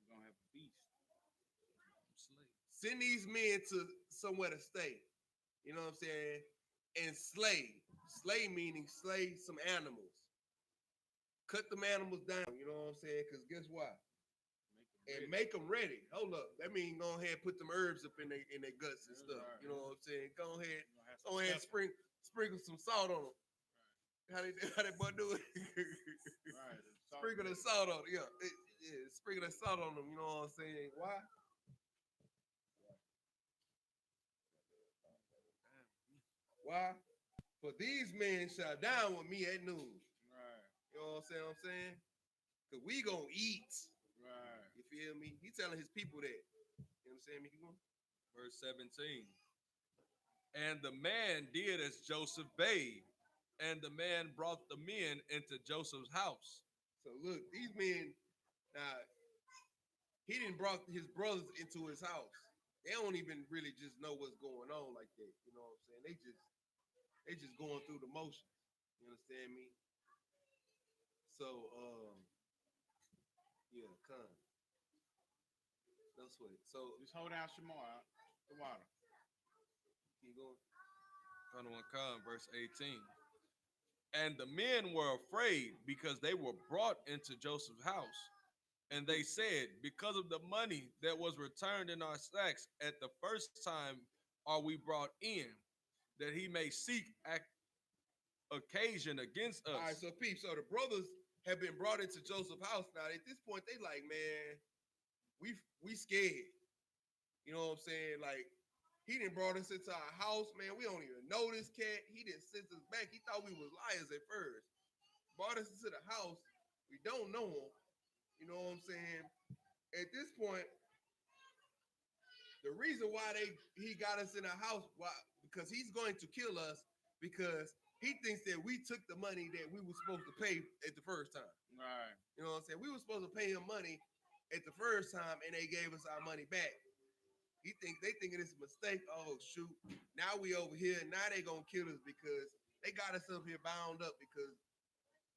We're gonna have a feast. send these men to somewhere to stay. You know what I'm saying? And slay. Slay meaning slay some animals. Cut them animals down, you know what I'm saying? Because guess what? Make them ready. Hold up. That means go ahead and put them herbs up in their guts and stuff. Right. You know what I'm saying? Go ahead and sprinkle some salt on them. Right. How that boy do it? Right. Sprinkle the salt on it. Yeah, sprinkle the salt on them. You know what I'm saying? Why? Why? For these men shall down with me at noon. Right. You know what I'm saying? Cause we gonna eat. Right. You feel me? He telling his people that. You know what I'm saying? Keep going. Verse 17. And the man did as Joseph bade, and the man brought the men into Joseph's house. So look, these men, now he didn't brought his brothers into his house. They don't even really just know what's going on like that. You know what I'm saying? They just going through the motions. You understand me? So yeah, come. No sweat. So Just hold down Shamar, the water. keep going. 21 come, verse 18. And the men were afraid because they were brought into Joseph's house. And they said, because of the money that was returned in our sacks at the first time are we brought in, that he may seek occasion against us. All right, so peep. So the brothers have been brought into Joseph's house. Now at this point, they like, man, we scared. You know what I'm saying? Like, he done brought us into our house, man. We don't even know this cat. He didn't send us back. He thought we was liars at first. Brought us into the house. We don't know him. You know what I'm saying? At this point, the reason why he got us in the house, why? Because he's going to kill us because he thinks that we took the money that we were supposed to pay at the first time. Right. You know what I'm saying? We were supposed to pay him money at the first time, and they gave us our money back. They thinking it's a mistake. Oh shoot! Now we over here. Now they gonna kill us because they got us up here bound up because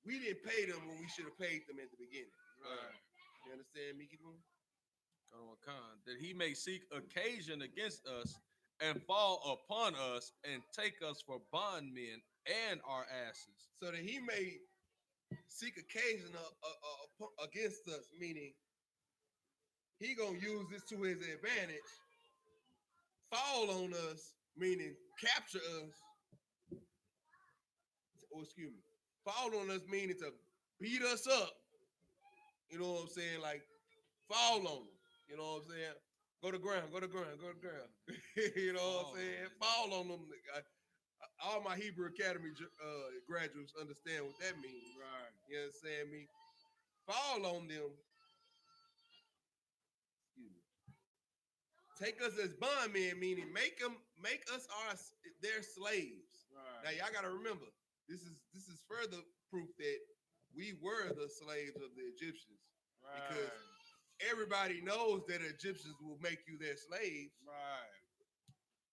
we didn't pay them when we should have paid them at the beginning. Right. You understand me? Keep going. That he may seek occasion against us and fall upon us and take us for bondmen and our asses. So that he may seek occasion against us, meaning he gonna use this to his advantage. Fall on us, meaning capture us. Oh, excuse me. Fall on us, meaning to beat us up. You know what I'm saying? Like, fall on them. You know what I'm saying? Go to ground, go to ground, go to ground. You know what I'm saying? Fall on them. All my Hebrew Academy graduates understand what that means. Right. You understand me? Fall on them. Excuse me. Take us as bondmen, meaning make us their slaves. Right. Now y'all gotta remember, this is further proof that we were the slaves of the Egyptians. Right. Because everybody knows that Egyptians will make you their slaves. Right.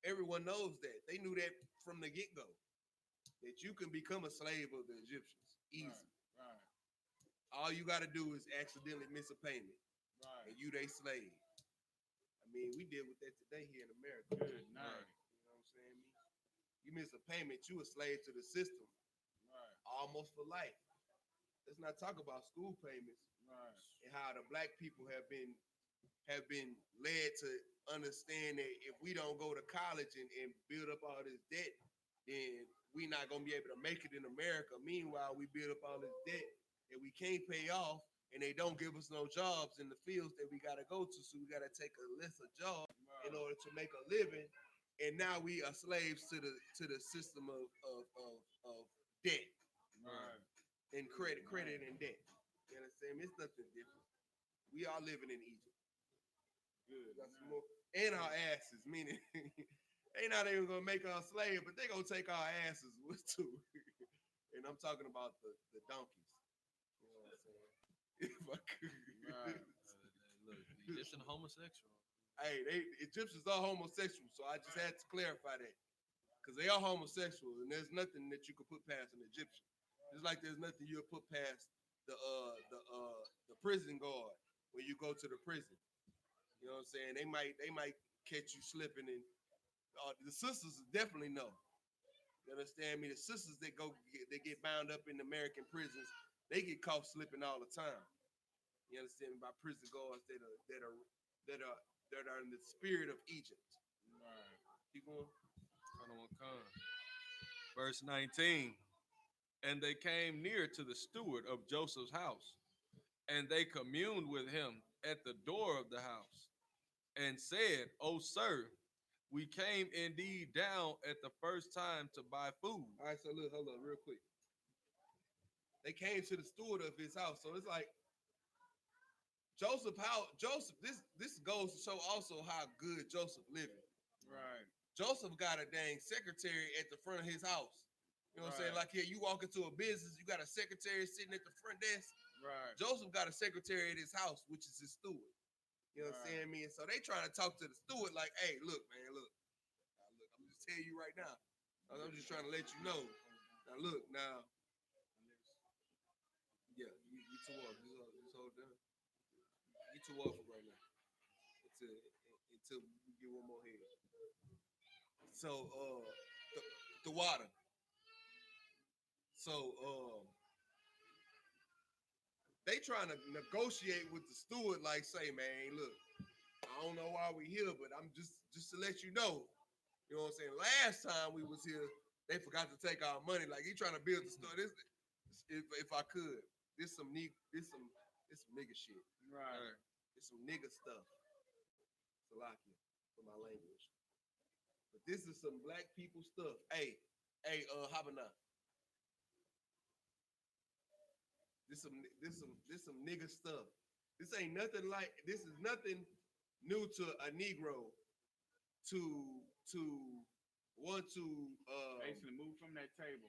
Everyone knows that. They knew that from the get-go. That you can become a slave of the Egyptians. Easy. Right. All you gotta do is accidentally miss a payment. Right. And you they slave. I mean, we deal with that today here in America. Good night. You know what I'm saying? You miss a payment, you a slave to the system. Right. Almost for life. Let's not talk about school payments. Right. And how the black people have been led to understand that if we don't go to college and build up all this debt, then we not gonna be able to make it in America. Meanwhile, we build up all this debt that we can't pay off, and they don't give us no jobs in the fields that we gotta go to. So we gotta take a lesser job in order to make a living. And now we are slaves to the system of debt. Right. And credit and debt. You understand? It's nothing different. We are living in Egypt. Good. Got some more. And our asses, meaning they not even gonna make us slaves, but they gonna take our asses with too. And I'm talking about the donkeys. You know what I'm saying? If I could. Right. Look, the Egyptian homosexual. Hey, Egyptians are homosexual, so I just had to clarify that. Because they are homosexual, and there's nothing that you could put past an Egyptian. Just like there's nothing you'll put past the prison guard when you go to the prison. You know what I'm saying? They might catch you slipping, and the sisters definitely know. You understand me? The sisters that get bound up in American prisons, they get caught slipping all the time. You understand me? By prison guards that are in the spirit of Egypt. Right. Keep going. Verse 19. And they came near to the steward of Joseph's house, And they communed with him at the door of the house and said, "O sir, we came indeed down at the first time to buy food." All right, so look, hold up real quick. They came to the steward of his house. So it's like Joseph, this goes to show also how good Joseph living. Right. Joseph got a dang secretary at the front of his house. You know what I'm saying? Right. Like here, you walk into a business, you got a secretary sitting at the front desk. Right. Joseph got a secretary at his house, which is his steward. You know what I'm Right. saying? Me, and so they trying to talk to the steward like, "Hey, look, man, look. Now, look, I'm just telling you right now. I'm just trying to let you know. Now, look, now, yeah, you too off. Just hold down. You too off right now. Until we get one more head. So, the water. So, they trying to negotiate with the steward, like, say, man, look, I don't know why we here, but I'm just to let you know. You know what I'm saying? Last time we was here, they forgot to take our money. Like, he trying to build the store. This, if I could, this some nigga shit. Right. It's some nigga stuff. Salakia for my language. But this is some black people stuff. Hey, YAHANNA. This some nigga stuff. This ain't nothing like. This is nothing new to a Negro to want to Basically, move from that table.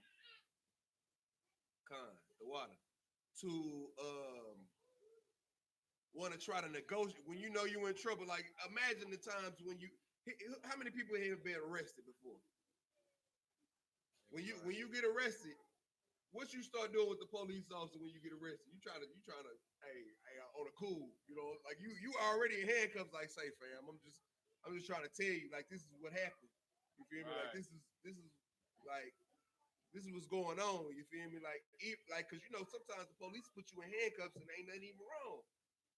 the water to want to try to negotiate when you know you in trouble. Like imagine the times when you. How many people here have been arrested before? When you get arrested. What you start doing with the police officer when you get arrested? You trying to, hey, on a cool, you know, like you already in handcuffs. Like, say, fam, I'm just trying to tell you, like, this is what happened. You feel me? Like, this is what's going on. You feel me? Like, cause you know sometimes the police put you in handcuffs and ain't nothing even wrong.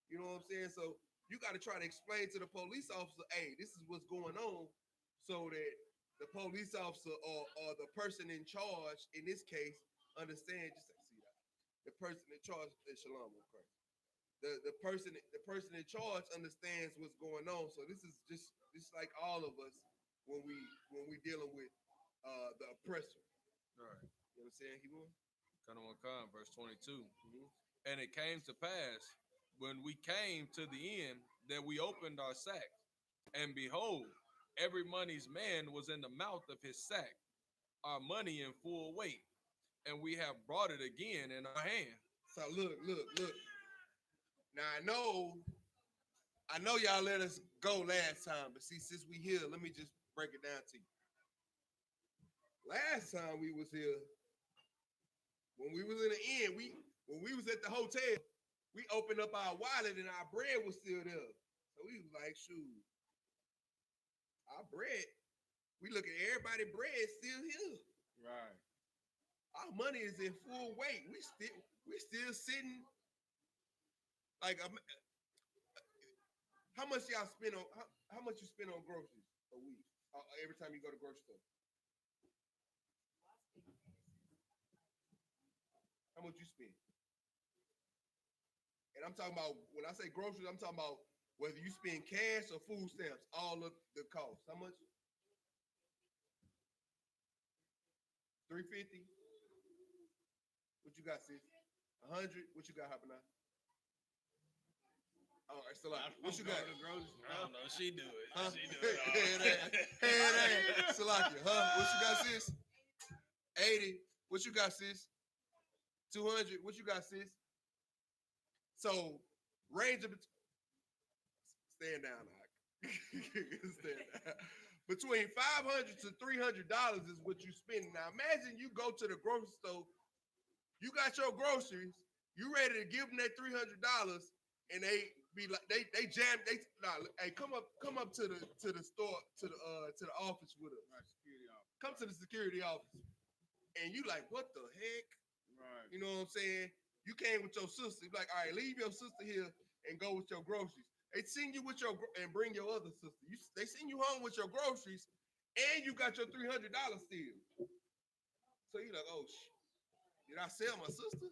You know what I'm saying? So you got to try to explain to the police officer, hey, this is what's going on, so that the police officer or the person in charge in this case. Understand, just see that the person in charge is SHALAM, of course. The person in charge understands what's going on. So this is just like all of us when we dealing with the oppressor. All right. You know what I'm saying? He will. Verse 22. And it came to pass when we came to the end that we opened our sacks, and behold, every money's man was in the mouth of his sack, our money in full weight. And we have brought it again in our hand. So look. Now I know y'all let us go last time, but see, since we here, let me just break it down to you. Last time we was here, when we was in the end, when we was at the hotel, we opened up our wallet and our bread was still there. So we was like, shoot, our bread, we look at everybody's bread still here. Right. Our money is in full weight. We still sitting. Like, how much y'all spend on? How much you spend on groceries a week? Every time you go to grocery store. How much you spend? And I'm talking about when I say groceries, I'm talking about whether you spend cash or food stamps. All of the costs. How much? $350. What you got, sis? 100. What you got, YAHANNA? All right, so like, what you got? I don't know. She do it. Huh? She do it. Hey, Salakia, huh? What you got, sis? 80. What you got, sis? 200. What you got, sis? So, range of stand down, stand down. Between $500 to $300 is what you spend. Now, imagine you go to the grocery store. You got your groceries, you ready to give them that $300, and they be like, they jam, hey, come up to the store, to the office with us. Right, security office. Come to the security office, and you like, what the heck? Right. You know what I'm saying? You came with your sister. You like, all right, leave your sister here and go with your groceries. They send you with and bring your other sister. They send you home with your groceries, and you got your $300 still. So you like, oh shit. Did I sell my sister?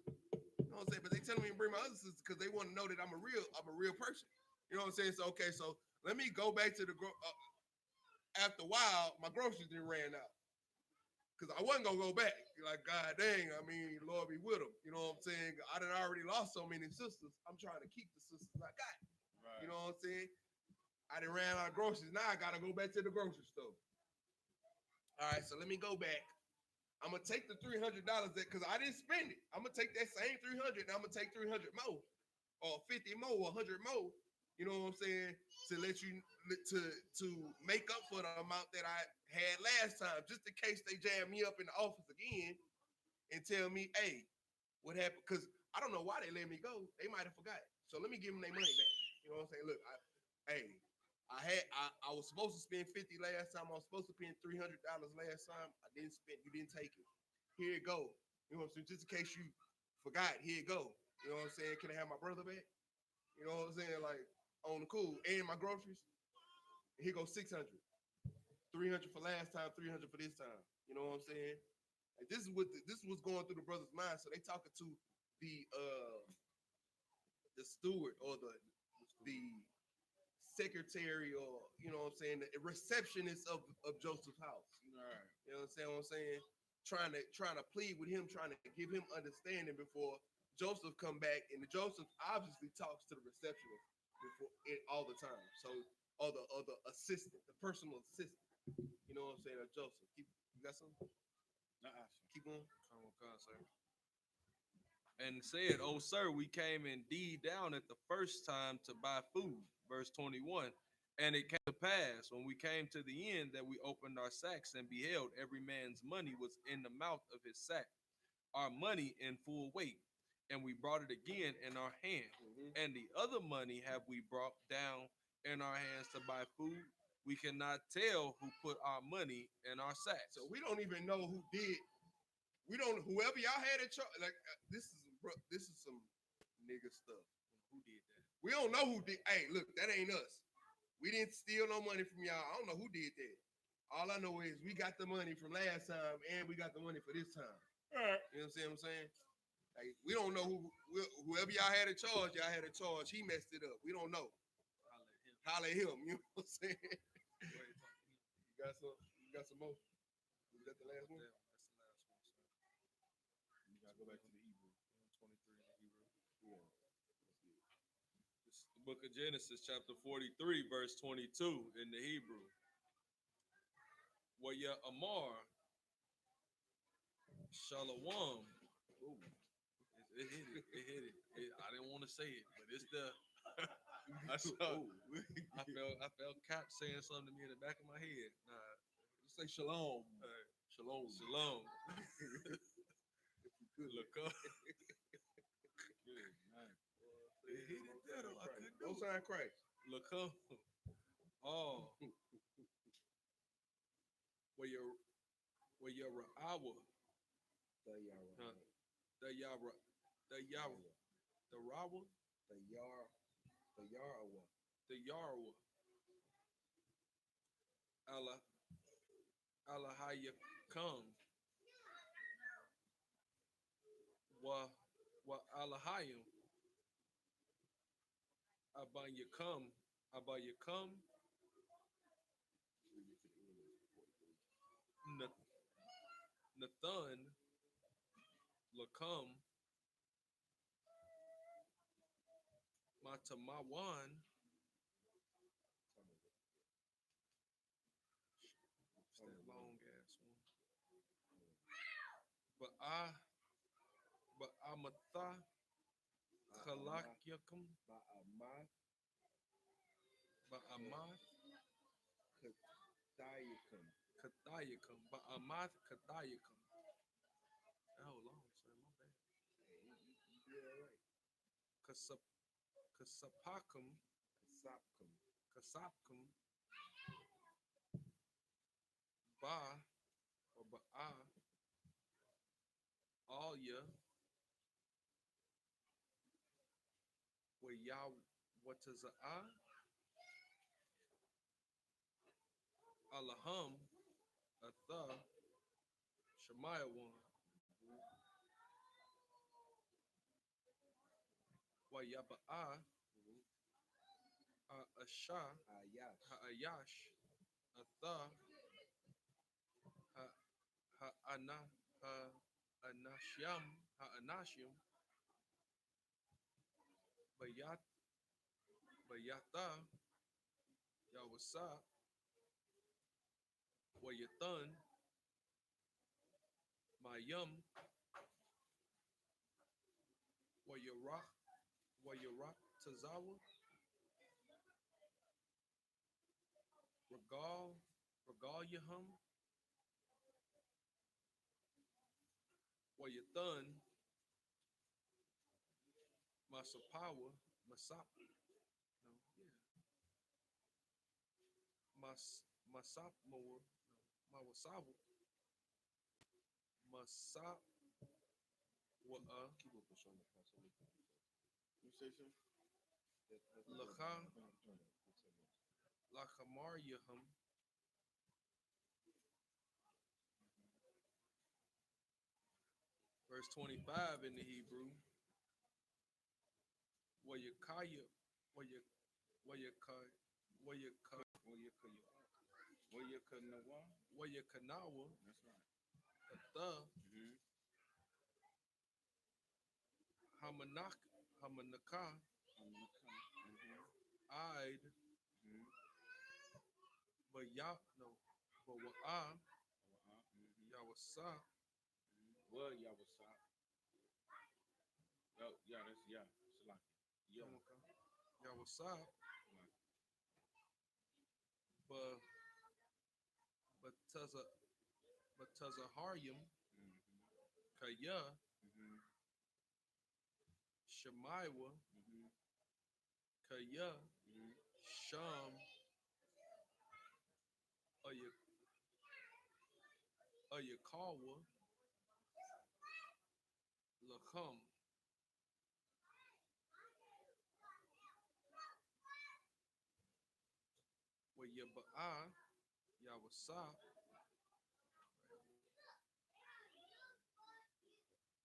know what I'm saying? But they telling me to bring my other sisters because they want to know that I'm a real person. You know what I'm saying? So okay, so let me go back to the after a while, my groceries didn't ran out. Cause I wasn't gonna go back. Like, God dang, I mean, Lord be with them. You know what I'm saying? I done already lost so many sisters. I'm trying to keep the sisters I got. Right. You know what I'm saying? I done ran out of groceries. Now I gotta go back to the grocery store. All right, so let me go back. I'm gonna take the $300 because I didn't spend it. I'm gonna take that same 300 and I'm gonna take 300 more, or 50 more, or 100 more. You know what I'm saying? To let you to make up for the amount that I had last time, just in case they jam me up in the office again and tell me, hey, what happened? Because I don't know why they let me go. They might have forgot. So let me give them their money back. You know what I'm saying? Look, I was supposed to spend 50 last time. I was supposed to spend $300 last time. I didn't spend. You didn't take it. Here it go. You know what I'm saying? Just in case you forgot, here it go. You know what I'm saying? Can I have my brother back? You know what I'm saying? Like, on the cool. And my groceries. Here goes 600. 300 for last time, 300 for this time. You know what I'm saying? Like, this is what's going through the brother's mind. So they talking to the steward or the secretary, or you know what I'm saying, the receptionist of Joseph's house. Right. You know what I'm saying? Trying to plead with him, trying to give him understanding before Joseph come back. And Joseph obviously talks to the receptionist before it all the time. So or the assistant, the personal assistant. You know what I'm saying? Of Joseph. You got something? Keep on. Come on, sir. And said, "Oh, sir, we came indeed down at the first time to buy food." Verse 21. And it came to pass when we came to the end that we opened our sacks and beheld every man's money was in the mouth of his sack, our money in full weight. And we brought it again in our hand. And the other money have we brought down in our hands to buy food. We cannot tell who put our money in our sacks. So we don't even know who did. We don't. Whoever y'all had in charge. Like this is some nigga stuff. Who did that? We don't know who did. Hey, look, that ain't us. We didn't steal no money from y'all. I don't know who did that. All I know is we got the money from last time and we got the money for this time. All right. You know what I'm saying? Like, we don't know whoever y'all had in charge, he messed it up. We don't know. Holla at him. You know what I'm saying? You got some more? Is that the last one? Yeah, that's the last one, sir. You gotta go back to the Hebrew. 23 in the Hebrew. Yeah. This is the book of Genesis, chapter 43, verse 22 in the Hebrew. YAHANNA, SHALAM. Ooh. It hit it. I didn't want to say it, but it's the. I felt Cap saying something to me in the back of my head. Nah, Just say shalom. Shalom. Shalom. Look up. Good night. It hit it there though. I couldn't do Don't it. sign Christ. Look up. Oh. Where your hour. The Yara. The Rawa. The Yarwa. Allah how you come. Wa Alahayim. Abayakam. Nathan Lakam Matamawan that long ass one. But Amatha Khalakyakum Ba'amath Katayakam Ba'amath Katayakam. That whole long, son. My bad. Kasapakam Ba or Ba'a Alya Waya Wataza'a Alaham Atha Shemaiah one. Bayaba'a, Asha, Ayash. Ha'ayash, Atha, Ha'ana, Ha'anashyam, Ha'anashyam, Bayata, Yawasa, Wayathan, Mayum, Wayarak Tazawa, Regal Yahum, Wayathan, Masapawa, Masap, no, yeah, Masapmoa, no, Mawasawa, Masap, Keep up showing the pass. You say so? Lacha, Lachamar Yahum, verse 25 in the Hebrew, Wayakaya, Wayakanawa, That's right. the Mm-hmm. Hamanaka, Mm-hmm. Ide, Mm-hmm. Bawa'a, Mm-hmm. Yawasa, Well, y'all was shot. Oh, yeah, that's Shalom. Yeah. Yawasa, Batazaharyam, Mm-hmm. Kaya, Mm-hmm. Shemaiwa, Mm-hmm. Kaya, Mm-hmm. Sham, Ayakawa, Lacham, Wayaba'a, Yawasa,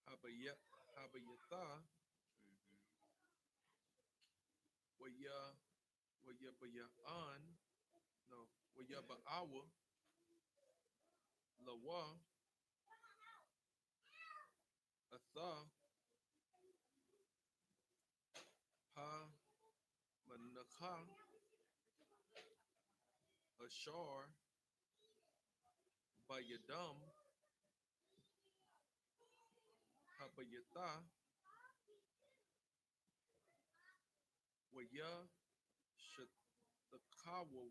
Habayatha, Wayabaya'an, no, Wayaba'awa, Lawa, Atha, Manakha, Ashar, Bayadam, Habayatha, Waya, Shatakawa,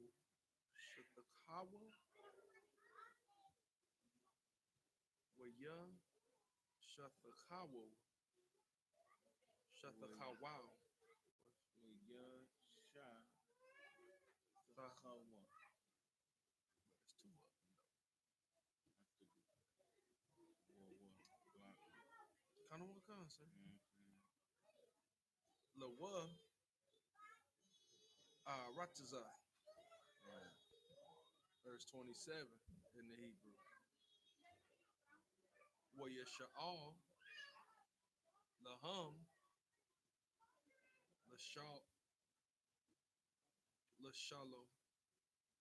Waya, Shathakawa, Shathakawa, Yeah, shot. Thahawa. There's two of them though. Kind of what concert. Lawa, Rataza, verse 27 in the Hebrew. Waya Sha'al, Laham, Lashal,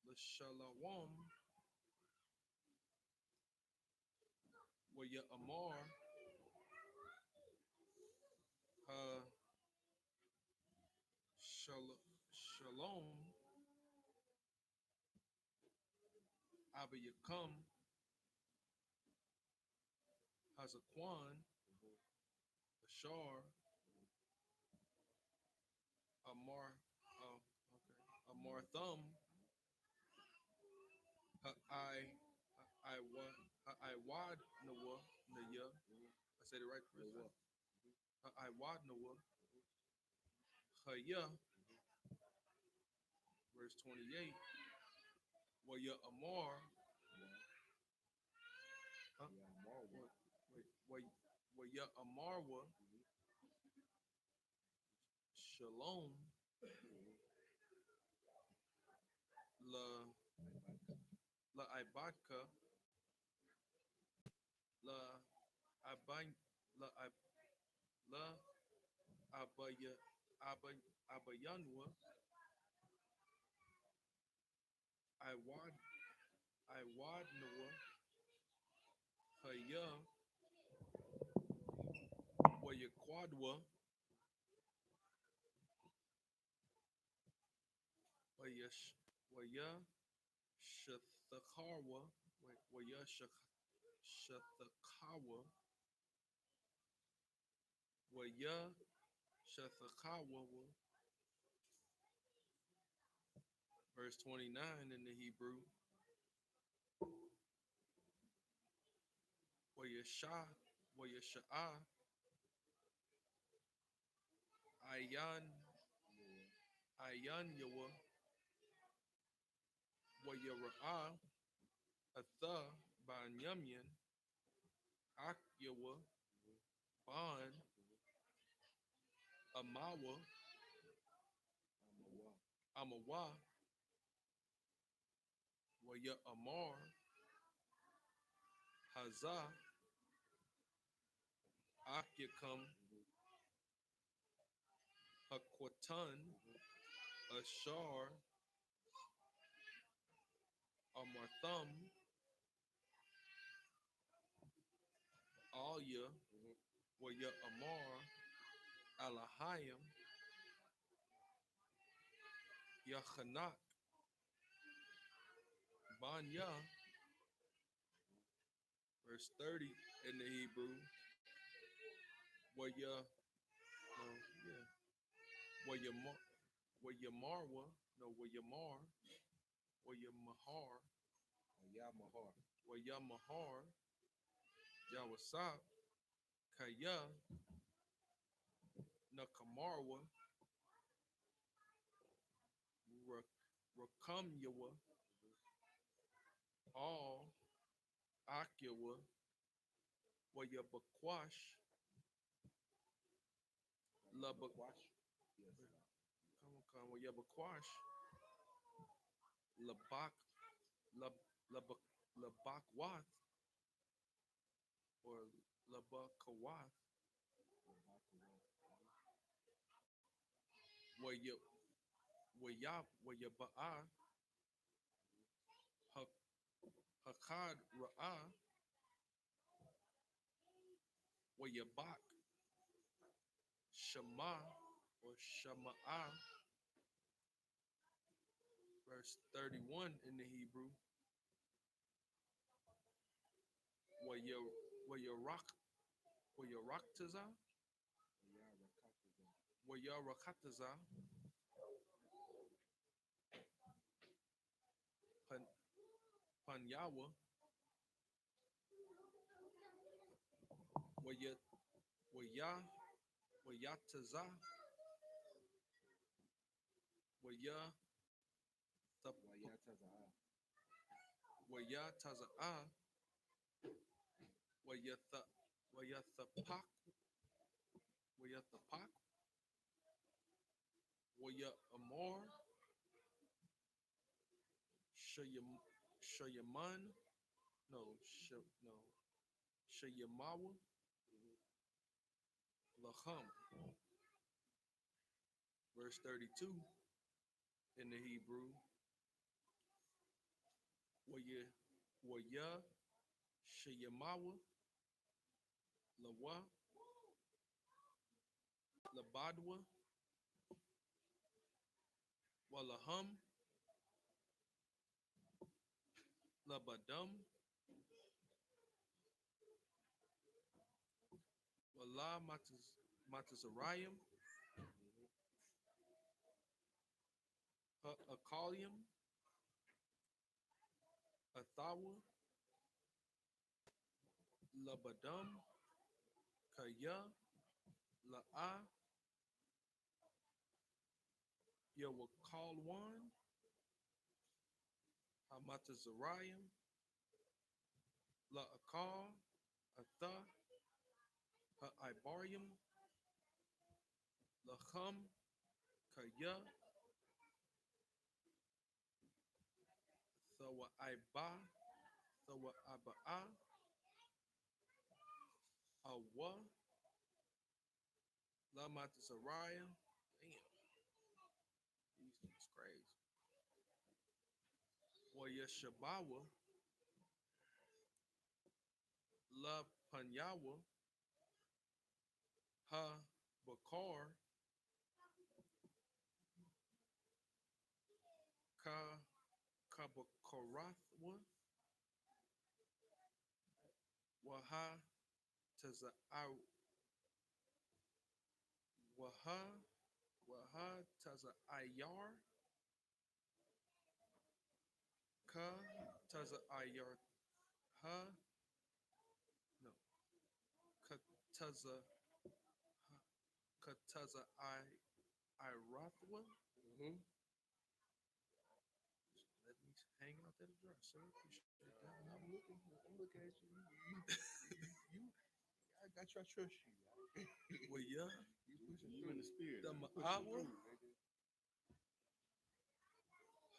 Lashalawam, Waya Amar, Shalom, Abayakam, Hazakwan, Ashar, Amartham, Ha'aiwad Nawa, Naya. I said it right, Chris? Ha'aiwad Nawa, Haya, verse 28. Waya Amar, Waya Amarwa, Shalom, La Ibaka, La Abay, La Abaya Abayanwa, Iwadnawa, Haya, Wayakwadwa, Waya Shathakarwa, Waya Shathakawa, Waya Shathakawa, verse 29 in the Hebrew, Wayasha'a, Ayan Yawa, Wayara'a, Atha, Banyamyan, Akyawa, Ban, Amawa, Amawa, Waya Amar, Haza, Akyakam, Akwatan, Ashar, Amartham, Alya, Waya Amar, Alahayim, Yahanak, Banya, verse 30 in the Hebrew, Waya, no, yeah, Wayamarwa, no, Wayamar, Wayamahar, Yamahar. Wayamahar, Yawasap, Kaya, Nakamarwa, Rakamyawa, All, Akyawa, Wayabakwash, Labakwash. Yes. come, Wayabakwash, Labak, Labakwath, or Labakawath, Wayaba'a, Hakad Ra'ah, Wayabak, Shema or Shema'ah, verse 31 in the Hebrew, Wayaraktaza, Wayarakataza, Panyawa, Wayataza, Wayataza'a, Wayathapak, Waya Amor, Shayaman, no, Shayamawa, Lacham, verse 32 in the Hebrew, Waya Shayamawa, Lawa, Labadwa, Walaham, Labadam, Wala Matazarayim, Akalium, Athawa, Labadam, Kaya, La'a, Yawakalwan, Hamatazarayim, La'akal, Atha, Ha'ibarium, Lacham, Kaya, Thawa'iba'a, Awa, Lamatazarayim, damn, Wayashabawa La Panyawa Ha Bakar Ka Kabakarathwa Waha Taza Waha Taza Ayar Ka Taza Ayar Ha no Kataza Kataza Irathwa. Mhm. Let me hang out that address, sir. Appreciate that. I'm looking at you. I trust you. Well, yeah. You pushing You through. in the spirit. The man. Ma'awa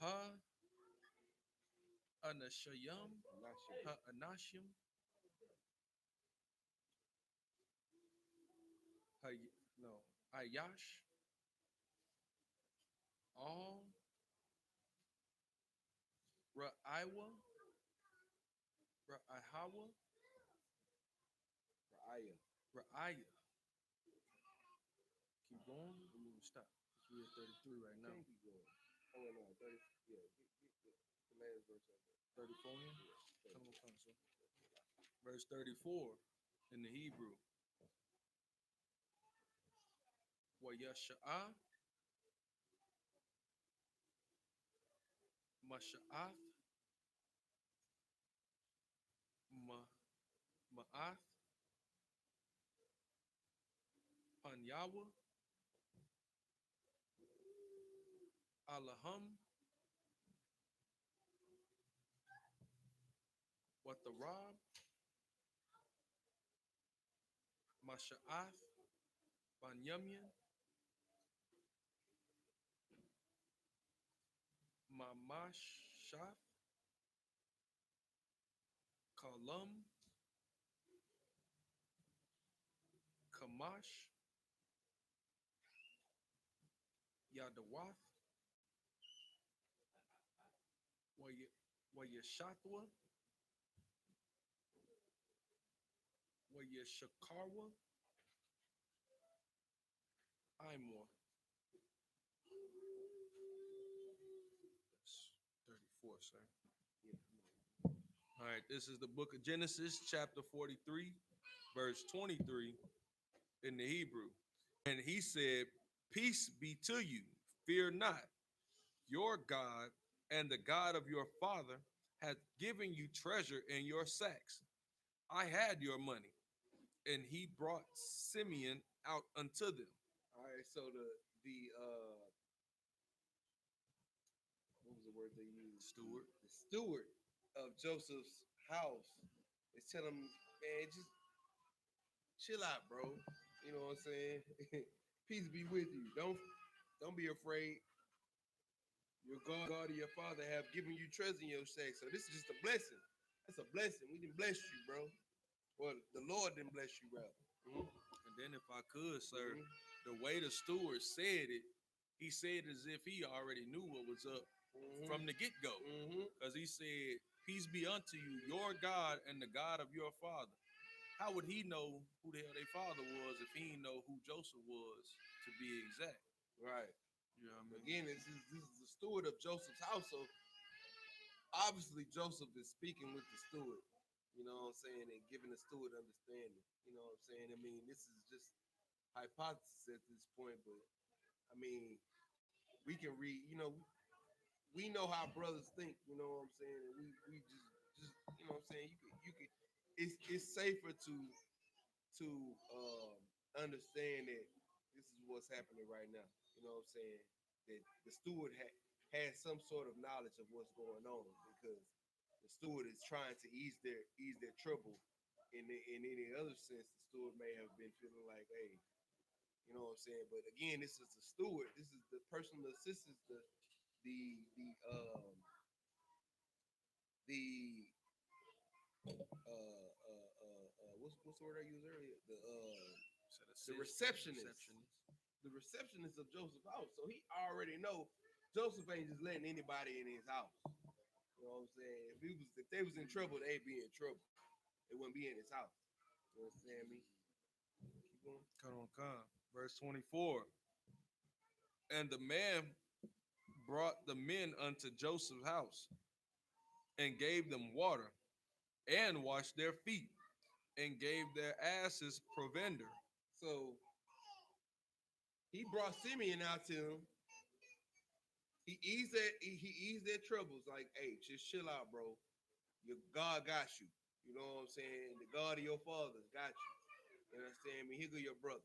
Ha Anashayam I'm not sure. Ha Anashim Ha no Ayash All Ra'iwa Ra'ihawa Aya. Ra'aya. Keep going. We need to stop. We're at 33 right now. Can't keep going. Oh no, 30. Yeah, get the last verse of it. 34. Come on, sir. Verse 34 in the Hebrew. Wayasha'a Masha'ath Ma'ath Panyawa Alaham Watarab Masha'ath Banyamyan Mamashaf Kalam Kamash Yadawath Wayashatwa Wayashakarwa Imor. That's 34, sir. All right, this is the book of Genesis, chapter 43, verse 23 in the Hebrew. And he said, "Peace be to you. Fear not. Your God and the God of your father hath given you treasure in your sacks. I had your money." And he brought Simeon out unto them. All right, so the what was the word they used? Steward. The steward of Joseph's house is telling him, man, just chill out, bro. You know what I'm saying? Peace be with you. Don't be afraid. Your God and your father have given you treasure in your sack. So this is just a blessing. That's a blessing. We didn't bless you, bro. Well, the Lord didn't bless you, rather. And then if I could, sir, Mhm. the way the steward said it, he said as if he already knew what was up from the get-go. Because he said, "Peace be unto you, your God and the God of your father." How would he know who the hell their father was if he didn't know who Joseph was, to be exact? Right. You know what I mean? Again, this is the steward of Joseph's house. So obviously Joseph is speaking with the steward. You know what I'm saying? And giving the steward understanding. You know what I'm saying? I mean, this is just hypothesis at this point, but I mean, we can read, we know how brothers think, you know what I'm saying? And we just you know what I'm saying, you could it's safer to understand that this is what's happening right now. You know what I'm saying? That the steward has some sort of knowledge of what's going on, because the steward is trying to ease their trouble. In any other sense, the steward may have been feeling like, hey, you know what I'm saying? But again, this is the steward. This is the personal assistant, the what's the word I used earlier? The receptionist. The receptionist of Joseph's house. So he already know Joseph ain't just letting anybody in his house. You know what I'm saying? If they was in trouble, they'd be in trouble. They wouldn't be in his house. You understand me? Keep going. Come. Verse 24. And the man brought the men unto Joseph's house and gave them water and washed their feet and gave their asses provender. So he brought Simeon out to him. He eased their troubles. Like, hey, just chill out, bro. Your God got you. You know what I'm saying? The God of your fathers got you. You understand me? Here go your brother.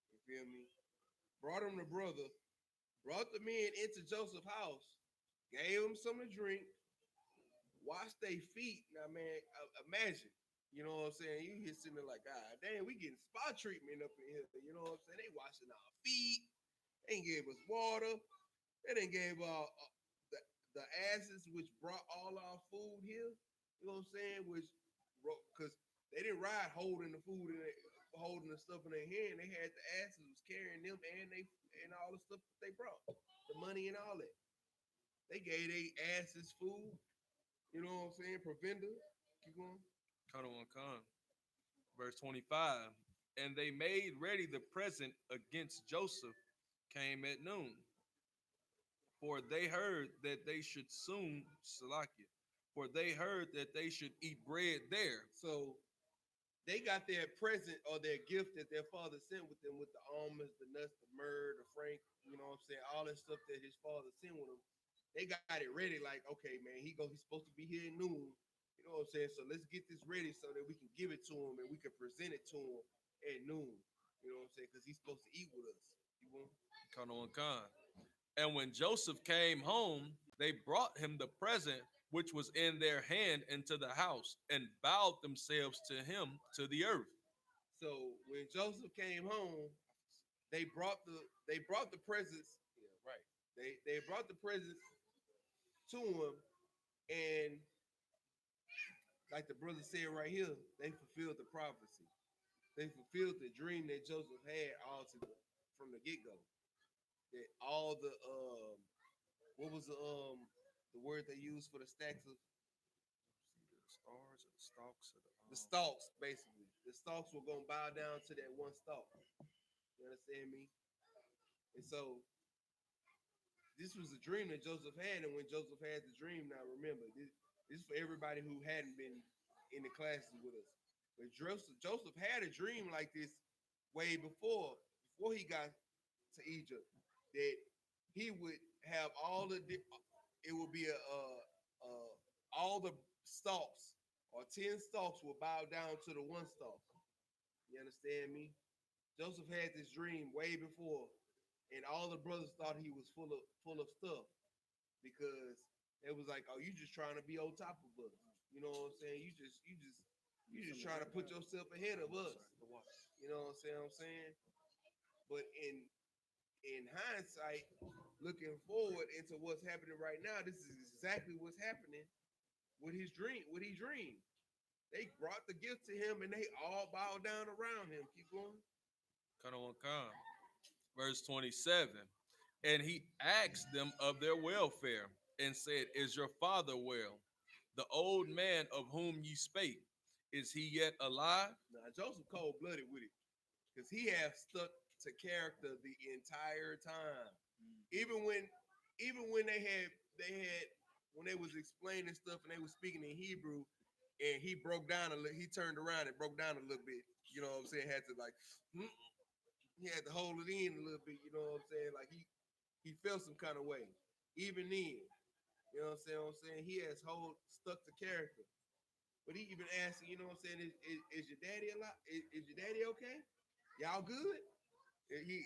You feel me? Brought him the brother, brought the men into Joseph's house, gave him something to drink, washed their feet. Now, man, imagine. You know what I'm saying? You here sitting there like, God damn, we getting spa treatment up in here. You know what I'm saying? They washing our feet. They ain't gave us water. They didn't gave the asses which brought all our food here. You know what I'm saying? Which, because they didn't ride holding the food holding the stuff in their hand. They had the asses was carrying them and all the stuff that they brought, the money and all that. They gave their asses food. You know what I'm saying? Provender. Keep going. Come. Verse 25. And they made ready the present against Joseph came at noon. For they heard that they should soon, Salakia, for they heard that they should eat bread there. So they got their present or their gift that their father sent with them, with the almonds, the nuts, the myrrh, the frank, you know what I'm saying? All that stuff that his father sent with him. They got it ready, like, okay, man, he's supposed to be here at noon. You know what I'm saying? So let's get this ready so that we can give it to him and we can present it to him at noon. You know what I'm saying? Because he's supposed to eat with us. You want? Come. And when Joseph came home, they brought him the present which was in their hand into the house and bowed themselves to him to the earth. So when Joseph came home, they brought the presents. Yeah, right. They brought the presents to him, and like the brother said right here, they fulfilled the prophecy. They fulfilled the dream that Joseph had from the get-go. That all the what was the word they used for the stacks of The stars or the stalks of the stalks, basically. The stalks were gonna bow down to that one stalk. You understand me? And so this was a dream that Joseph had, and when Joseph had the dream, now remember, this is for everybody who hadn't been in the classes with us. But Joseph had a dream like this way before he got to Egypt, that he would have it would be all the stalks, or 10 stalks will bow down to the one stalk. You understand me? Joseph had this dream way before, and all the brothers thought he was full of stuff, because it was like, oh, you just trying to be on top of us. You know what I'm saying? You just trying to put yourself ahead of us. You know what I'm saying? But in hindsight, looking forward into what's happening right now, this is exactly what's happening with his dream. What he dreamed. They brought the gift to him, and they all bowed down around him. Keep going. Come. Verse 27. And he asked them of their welfare and said, Is your father well? The old man of whom ye spake, is he yet alive? Now Joseph cold-blooded with it, because he has stuck to character the entire time. Even when they had when they was explaining stuff and they was speaking in Hebrew, and he broke down he turned around and broke down a little bit. You know what I'm saying? Had to he had to hold it in a little bit. You know what I'm saying? Like he felt some kind of way. Even then, you know what I'm saying? He has stuck to character. But he even asked, you know what I'm saying? Is your daddy alive? Is your daddy okay? Y'all good? And he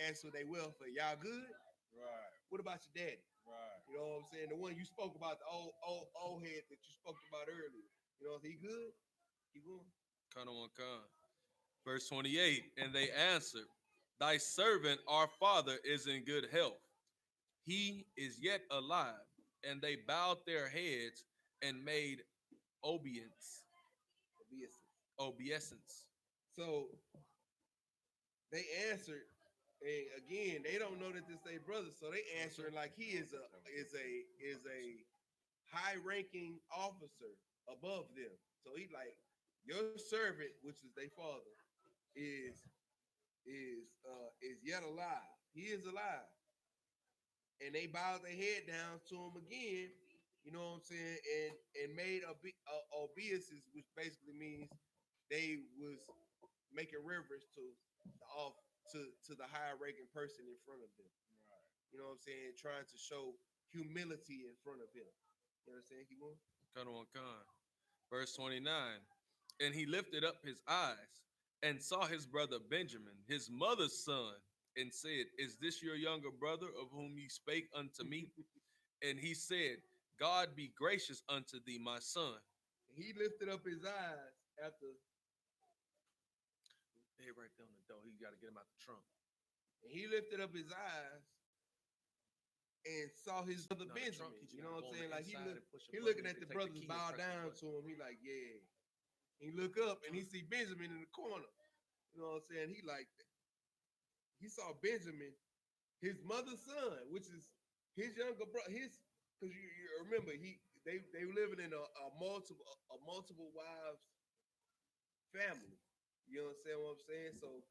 asked for their welfare. Y'all good? Right. What about your daddy? Right. You know what I'm saying? The one you spoke about, the old head that you spoke about earlier. You know, is he good? Keep going. Come. Verse 28. And they answered, Thy servant, our father, is in good health. He is yet alive. And they bowed their heads and made obeisance. So they answered, and again, they don't know that this their brother, so they answering like he is a high-ranking officer above them. So he like, your servant, which is their father, is yet alive. He is alive. And they bowed their head down to him again, you know what I'm saying, and made obeisances, which basically means they was making reverence to the higher ranking person in front of them. Right. You know what I'm saying? Trying to show humility in front of him. You know what I'm saying? Keep going. Come on, come. Verse 29. And he lifted up his eyes and saw his brother Benjamin, his mother's son, and said, Is this your younger brother of whom ye spake unto me? And he said, God be gracious unto thee, my son. He lifted up his eyes after. Hey, right there on the door. He got to get him out the trunk. And he lifted up his eyes and saw his brother No, Benjamin. trunk, You know what I'm saying? Like he he looking at the brothers bow down to him. He like, yeah. He look up and he see Benjamin in the corner. You know what I'm saying? He like, he saw Benjamin, his mother's son, which is his younger brother. Because you remember they living in a multiple wives family. You understand what I'm saying? So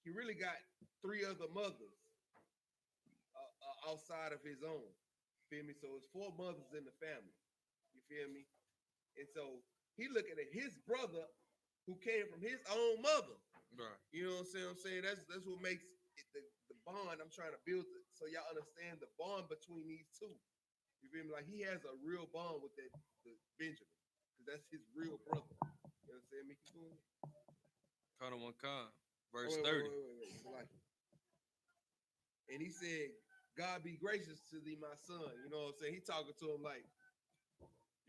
he really got 3 other mothers outside of his own. Feel me? So it's 4 mothers in the family. You feel me? And so he looking at his brother who came from his own mother. Right. You know what I'm saying? That's what makes it the bond I'm trying to build it, so y'all understand the bond between these two. You feel me? Like he has a real bond with the Benjamin, because that's his real brother. You know what I'm saying? Make you going. Come on, come. Verse 30. Wait. Like, and he said, God be gracious to thee, my son. You know what I'm saying? He talking to him like,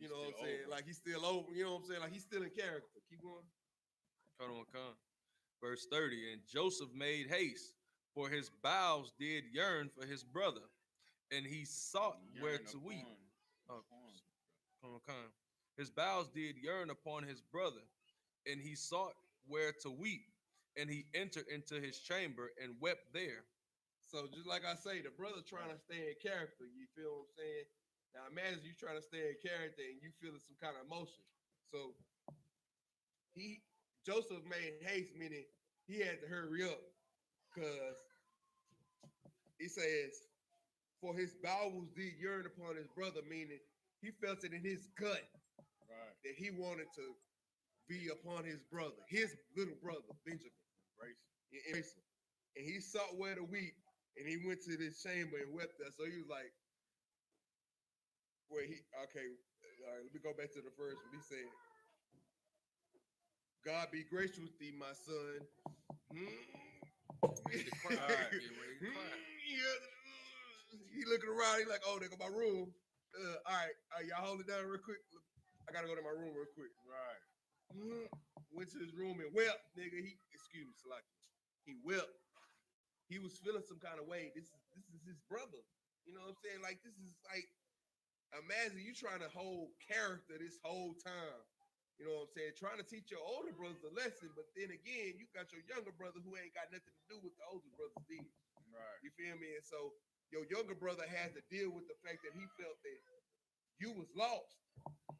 you know what I'm saying? Like he's still over. You know what I'm saying? Like he's still in character. Keep going. Come on, come. Verse 30. And Joseph made haste, for his bowels did yearn for his brother, and he sought where to weep. Come on, come. His bowels did yearn upon his brother, and he sought where to weep, and he entered into his chamber and wept there. So just like I say, the brother trying to stay in character. You feel what I'm saying? Now imagine you trying to stay in character and you feeling some kind of emotion. So Joseph made haste, meaning he had to hurry up, because he says, for his bowels did yearn upon his brother, meaning he felt it in his gut, Right. that he wanted to be upon his brother, his little brother, Benjamin. Embrace him. And he sought where to weep, and he went to this chamber and wept there. So he was like, all right, let me go back to the first one. He said, God be gracious with thee, my son. Ready to cry. Get ready to cry. He looking around. He like, oh, there go my room. All right, y'all hold it down real quick. I gotta go to my room real quick. Right. Went to his room and wept, nigga. Excuse me, Salaki. He wept. He was feeling some kind of way. This is his brother. You know what I'm saying? Like, this is like, imagine you trying to hold character this whole time. You know what I'm saying? Trying to teach your older brothers a lesson, but then again, you got your younger brother who ain't got nothing to do with the older brothers did. Right. You feel me? And so your younger brother had to deal with the fact that he felt that you was lost,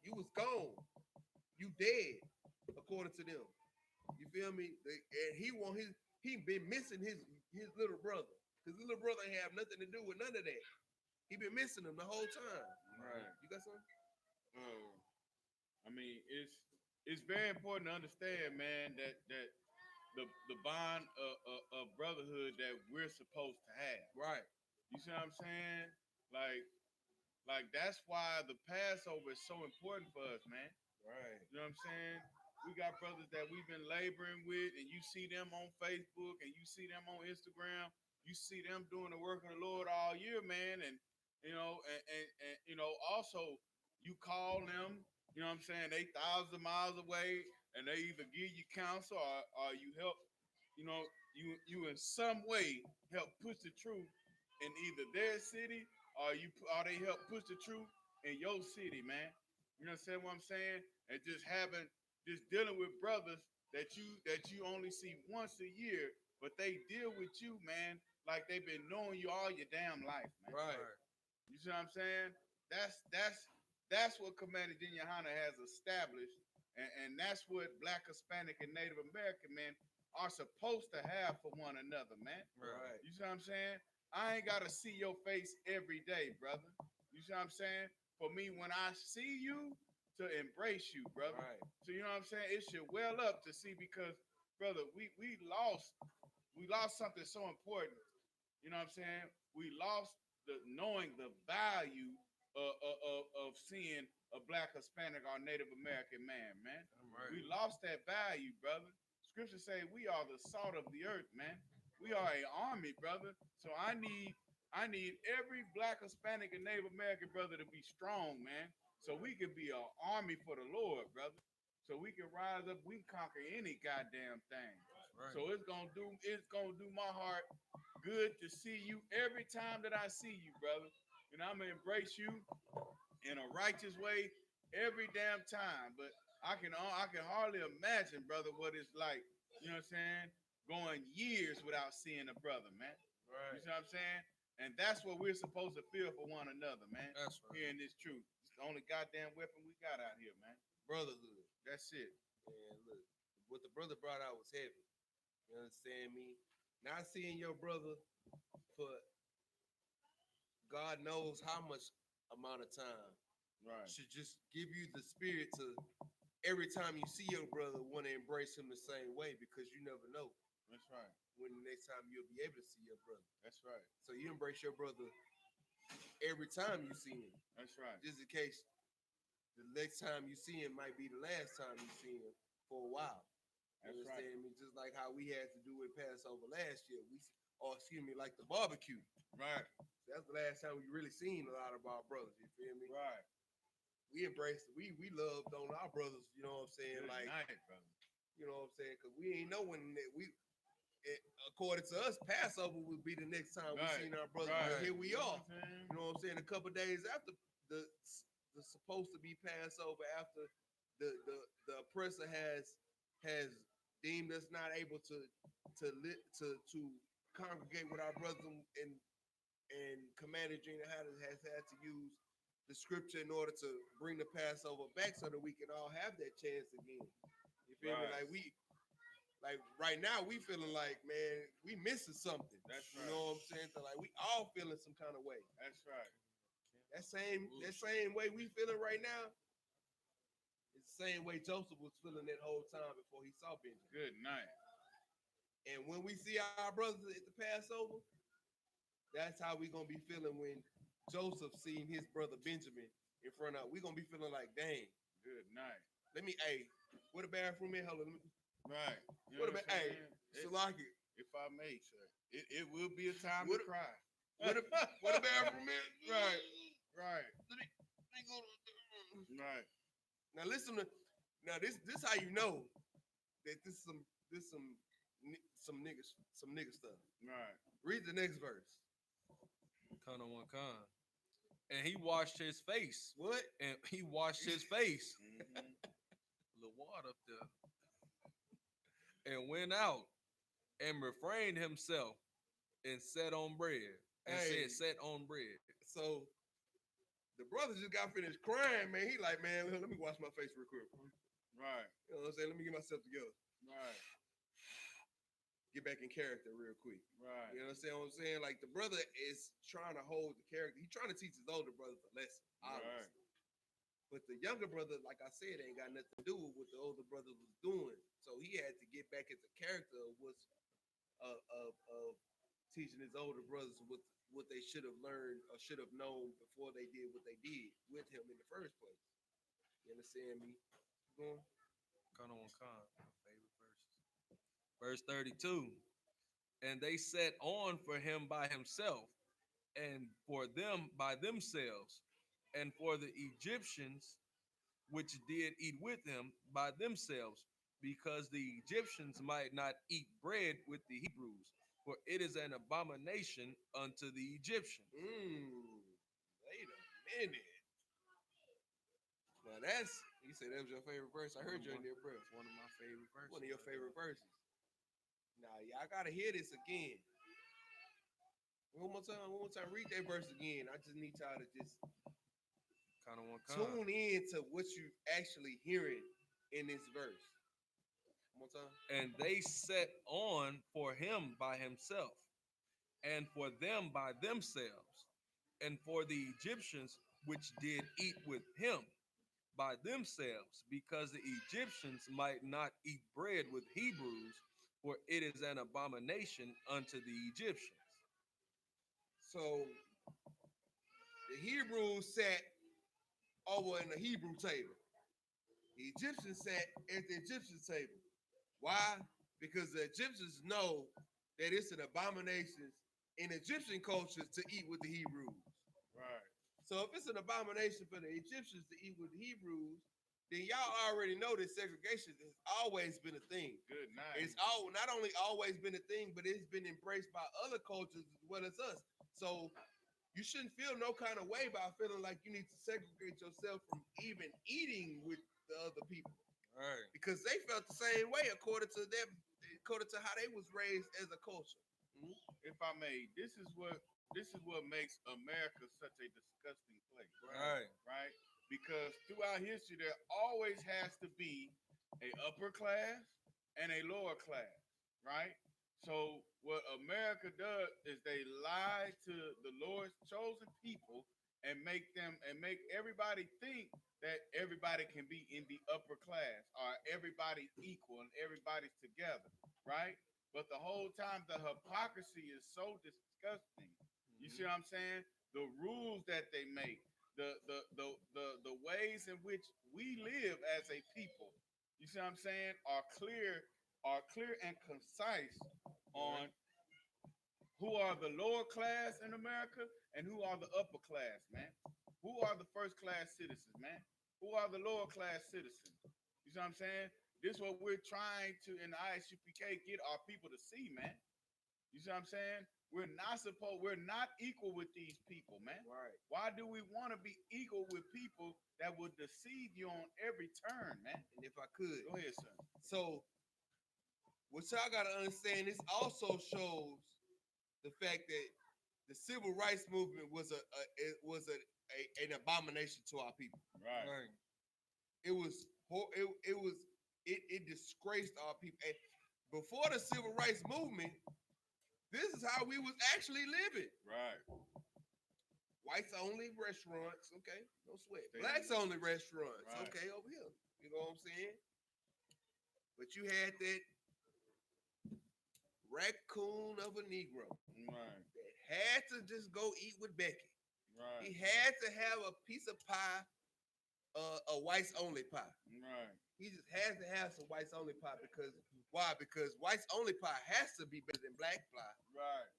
you was gone, you dead, according to them. You feel me? And he been missing his little brother, because his little brother ain't have nothing to do with none of that. He been missing him the whole time. Right. You got something? I mean, it's very important to understand, man, that the bond of brotherhood that we're supposed to have. Right. You see what I'm saying? Like that's why the Passover is so important for us, man. Right. You know what I'm saying? We got brothers that we've been laboring with, and you see them on Facebook, and you see them on Instagram. You see them doing the work of the Lord all year, man. And you know, and you know, also you call them. You know what I'm saying? They thousands of miles away, and they either give you counsel or you help. You know, you in some way help push the truth in either their city or they help push the truth in your city, man. You understand what I'm saying? And just dealing with brothers that you only see once a year, but they deal with you, man, like they've been knowing you all your damn life, man. Right. You see what I'm saying? That's That's what Commander YAHANNA has established, and that's what Black, Hispanic, and Native American men are supposed to have for one another, man. Right. You see what I'm saying? I ain't gotta see your face every day, brother. You see what I'm saying? For me, when I see you, to embrace you, brother. Right. So you know what I'm saying? It should well up to see because, brother, we lost something so important. You know what I'm saying? We lost the knowing the value of seeing a Black, Hispanic, or Native American man. Right. We lost that value, brother. Scripture say we are the salt of the earth, man. We are an army, brother. So I need every Black, Hispanic, and Native American brother to be strong, man. So we can be an army for the Lord, brother. So we can rise up, we can conquer any goddamn thing. Right. So it's gonna do my heart good to see you every time that I see you, brother. And I'm gonna embrace you in a righteous way every damn time. But I can hardly imagine, brother, what it's like. You know what I'm saying? Going years without seeing a brother, man. Right. You see what I'm saying? And that's what we're supposed to feel for one another, man. That's right. Hearing this truth. It's the only goddamn weapon we got out here, man. Brotherhood. That's it. And look, what the brother brought out was heavy. You understand me? Not seeing your brother for God knows how much amount of time Right. should just give you the spirit to every time you see your brother want to embrace him the same way, because you never know That's right. when the next time you'll be able to see your brother. That's right. So you embrace your brother every time you see him, That's right. just in case the next time you see him might be the last time you see him for a while. You That's right. understand me? Just like how we had to do with Passover last year. Like the barbecue. Right. That's the last time we really seen a lot of our brothers. You feel me? Right. We embraced, we loved on our brothers. You know what I'm saying? Good Like, night, brother. you know what I'm saying? Because we ain't know when according to us, Passover would be the next time we Right. seen our brothers. Right. But here we are. You know what I'm saying? You know what I'm saying? A couple days after the supposed to be Passover, after the oppressor has deemed us not able to congregate with our brothers, and Commander Gina has had to use the scripture in order to bring the Passover back so that we can all have that chance again. You feel me? Like right now we feeling like, man, we missing something. That's You right. know what I'm saying? So like we all feeling some kind of way. That's right. That same way we feeling right now is the same way Joseph was feeling that whole time before he saw Benjamin. Good night. And when we see our brothers at the Passover, that's how we gonna be feeling when Joseph seen his brother Benjamin in front of. We gonna be feeling like, dang. Good night. Where the bathroom at? Hold on. Right. You What know about? I'm Hey, saying? Salaki. If I may, sir, it will be a time What to cry. Where the bathroom at? Right. Right. Let me go to. Right. Now listen to. Now this how you know that this some nigga stuff. Right. Read the next verse. Con on one con. And he washed his face. What? And he washed his face. Mhm. A little water up there. And went out and refrained himself and set on bread. And Hey. said, set on bread. So the brother just got finished crying, man. He like, man, let me wash my face real quick. Right. You know what I'm saying? Let me get myself together. Right. Get back in character real quick. Right. You understand what I'm saying? Like the brother is trying to hold the character. He's trying to teach his older brother the lesson, obviously. Right. But the younger brother, like I said, ain't got nothing to do with what the older brother was doing. So he had to get back into character of what's of teaching his older brothers what they should have learned or should have known before they did what they did with him in the first place. You understand me? Keep going. Con on one con. My favorite verses. Verse 32. And they set on for him by himself, and for them by themselves, and for the Egyptians which did eat with him by themselves, because the Egyptians might not eat bread with the Hebrews, for it is an abomination unto the Egyptians. Wait a minute. Now that's, you said that was your favorite verse. I heard you in there, bro. It's one of my favorite verses. One of your favorite verses. Now, y'all gotta hear this again. One more time. Read that verse again. I just need y'all to just kind of one kind. Tune in to what you actually hearing in this verse. One more time. And they set on for him by himself, and for them by themselves, and for the Egyptians which did eat with him by themselves, because the Egyptians might not eat bread with Hebrews, for it is an abomination unto the Egyptians. So the Hebrews sat over in the Hebrew table. The Egyptians sat at the Egyptian table. Why? Because the Egyptians know that it's an abomination in Egyptian culture to eat with the Hebrews. Right. So if it's an abomination for the Egyptians to eat with the Hebrews, then y'all already know that segregation has always been a thing. Good night. It's not only always been a thing, but it's been embraced by other cultures as well as us. So you shouldn't feel no kind of way by feeling like you need to segregate yourself from even eating with the other people, Right. because they felt the same way according to them, according to how they was raised as a culture. If I may, this is what makes America such a disgusting place. Right. Right? Because throughout history, there always has to be a upper class and a lower class, right? So what America does is they lie to the Lord's chosen people and make everybody think that everybody can be in the upper class or everybody's equal and everybody's together, right? But the whole time the hypocrisy is so disgusting. You see what I'm saying? The rules that they make, the ways in which we live as a people, you see what I'm saying, are clear and concise on who are the lower class in America and who are the upper class, man. Who are the first class citizens, man? Who are the lower class citizens? You see what I'm saying? This is what we're trying to in the I.S.U.P.K. get our people to see, man. You see what I'm saying? We're not equal with these people, man. Right. Why do we want to be equal with people that will deceive you on every turn, man? And if I could, Go ahead, son. so what y'all gotta understand, this also shows the fact that the civil rights movement was an abomination to our people. Right. Right. It disgraced our people. And before the civil rights movement, this is how we was actually living. Right. Whites only restaurants, okay, no sweat. Stay Blacks on only restaurants, Right. okay, over here. You know what I'm saying? But you had that raccoon of a Negro Right. that had to just go eat with Becky. Right. He had to have a piece of pie, a whites only pie. Right. He just has to have some whites only pie because why? Because whites only pie has to be better than black pie. Right.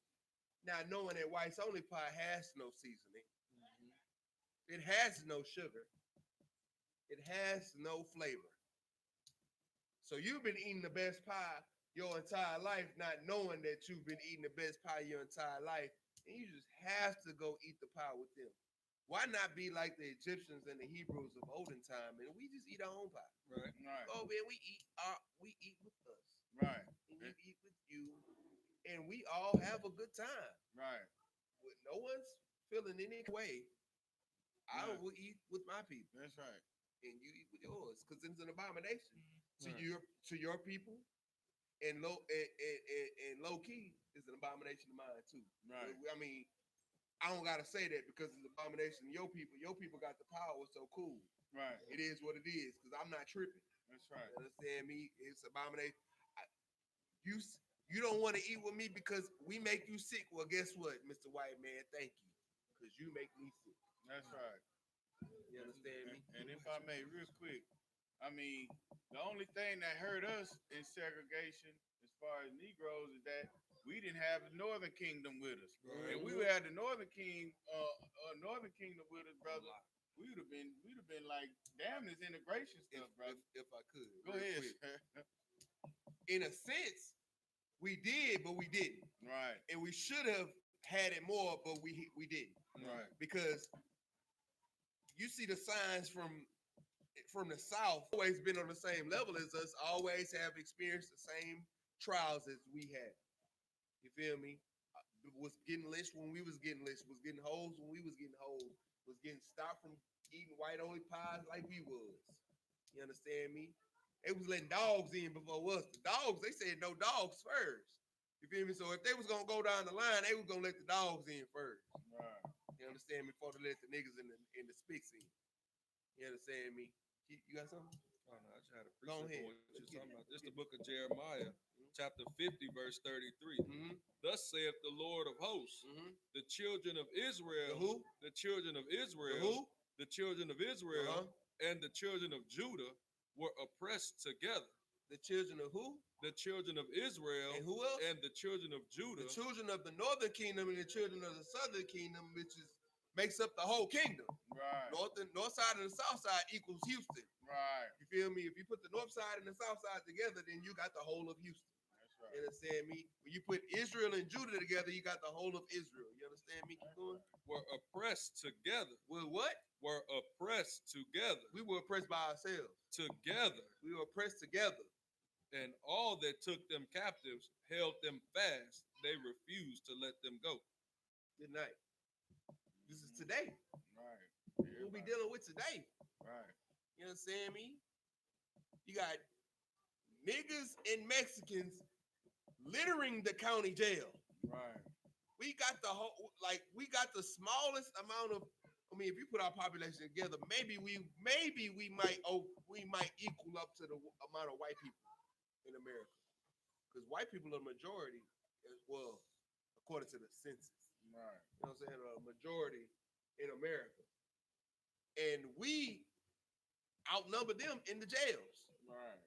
Now knowing that whites only pie has no seasoning, it has no sugar, it has no flavor. So you've been eating the best pie your entire life, not knowing that you've been eating the best pie your entire life, and you just have to go eat the pie with them. Why not be like the Egyptians and the Hebrews of olden time, and we just eat our own pie? Right. Right. Oh man, we eat with us, Right. and you eat with you, and we all have a good time. Right. With no one's feeling any way. I Right. will eat with my people, That's right. and you eat with yours, because it's an abomination to Right. your people, and low key is an abomination to mine too. Right. I mean, I don't gotta say that because it's an abomination to your people. Your people got the power, so cool. Right. It is what it is, because I'm not tripping. That's right. You understand me? It's abomination. You don't want to eat with me because we make you sick. Well, guess what, Mr. White Man? Thank you, because you make me sick. That's right. You understand me? And if I may, real quick, I mean, the only thing that hurt us in segregation as far as Negroes is that we didn't have the Northern Kingdom with us. Right. If we had the Northern Kingdom with us, brother, we would have been like, damn this integration stuff, brother. If I could. Go real ahead. quick. In a sense, we did, but we didn't. Right. And we should have had it more, but we didn't. Right. Because you see the signs from the South always been on the same level as us, always have experienced the same trials as we had. You feel me? Was getting lynched when we was getting lynched, was getting hoes when we was getting hoes, was getting stopped from eating white only pies like we was. You understand me? They was letting dogs in before us. The dogs, they said no dogs first. You feel me? So if they was gonna go down the line, they was gonna let the dogs in first. Right. You understand me? Before they let the niggas in the spicks in. You understand me? You got something? Oh, no, I just had a Go precept ahead. on what Let's you're get talking it. about. This is the book of Jeremiah, chapter 50, verse 33. Mm-hmm. Thus saith the Lord of hosts, Mm-hmm. the children of Israel, The who? the children of The Israel, who? the children of Israel, Uh-huh. and the children of Judah were oppressed together. The children of who? The children of Israel And who else? and the children of Judah. The children of the northern kingdom and the children of the southern kingdom, which makes up the whole kingdom. Right. North side and the south side equals Houston. Right. You feel me? If you put the north side and the south side together, then you got the whole of Houston. That's right. You understand me? When you put Israel and Judah together, you got the whole of Israel. You understand me? Keep going. Were oppressed together. Well, what? Were oppressed together. We were oppressed by ourselves. Together. We were oppressed together. And all that took them captives held them fast. They refused to let them go. Good night. This is today. Right. What we dealing with today. Right. You understand me? You got niggas and Mexicans littering the county jail. Right. We got the whole, like, we got the smallest amount of, I mean, if you put our population together, maybe we might equal up to the amount of white people in America. Because white people are the majority as well, according to the census. Right. You know what I'm saying? A majority in America. And we outnumber them in the jails. Right.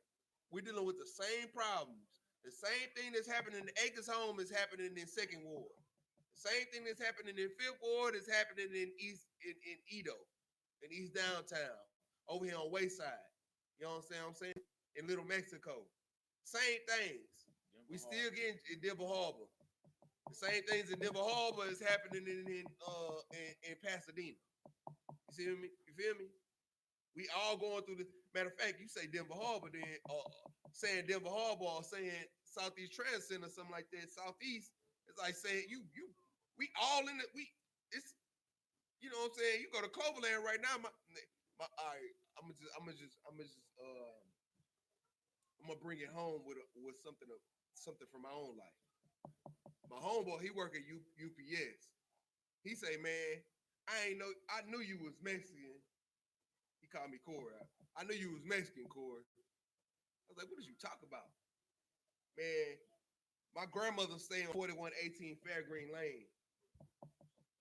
We're dealing with the same problems. The same thing that's happening in Acres Home is happening in Second Ward. The same thing that's happening in Fifth Ward is happening in Edo, in East Downtown, over here on Wayside. You know what I'm saying? In Little Mexico. Same things. We still getting in Denver Harbor. The same things in Denver Harbor is happening in Pasadena. You see me? You feel me? We all going through this. Matter of fact, you say Denver Harbor, then saying Denver Harbor or saying Southeast Trade Center, something like that, Southeast. It's like saying we all in it. It's, you know what I'm saying? You go to Cloverland right now. All right, I'm gonna bring it home with something from my own life. My homeboy, he work at UPS. He say, man, I knew you was Mexican. He called me Corey. I knew you was Mexican, Corey. I was like, what did you talk about? Man, my grandmother stay on 4118 Fairgreen Lane.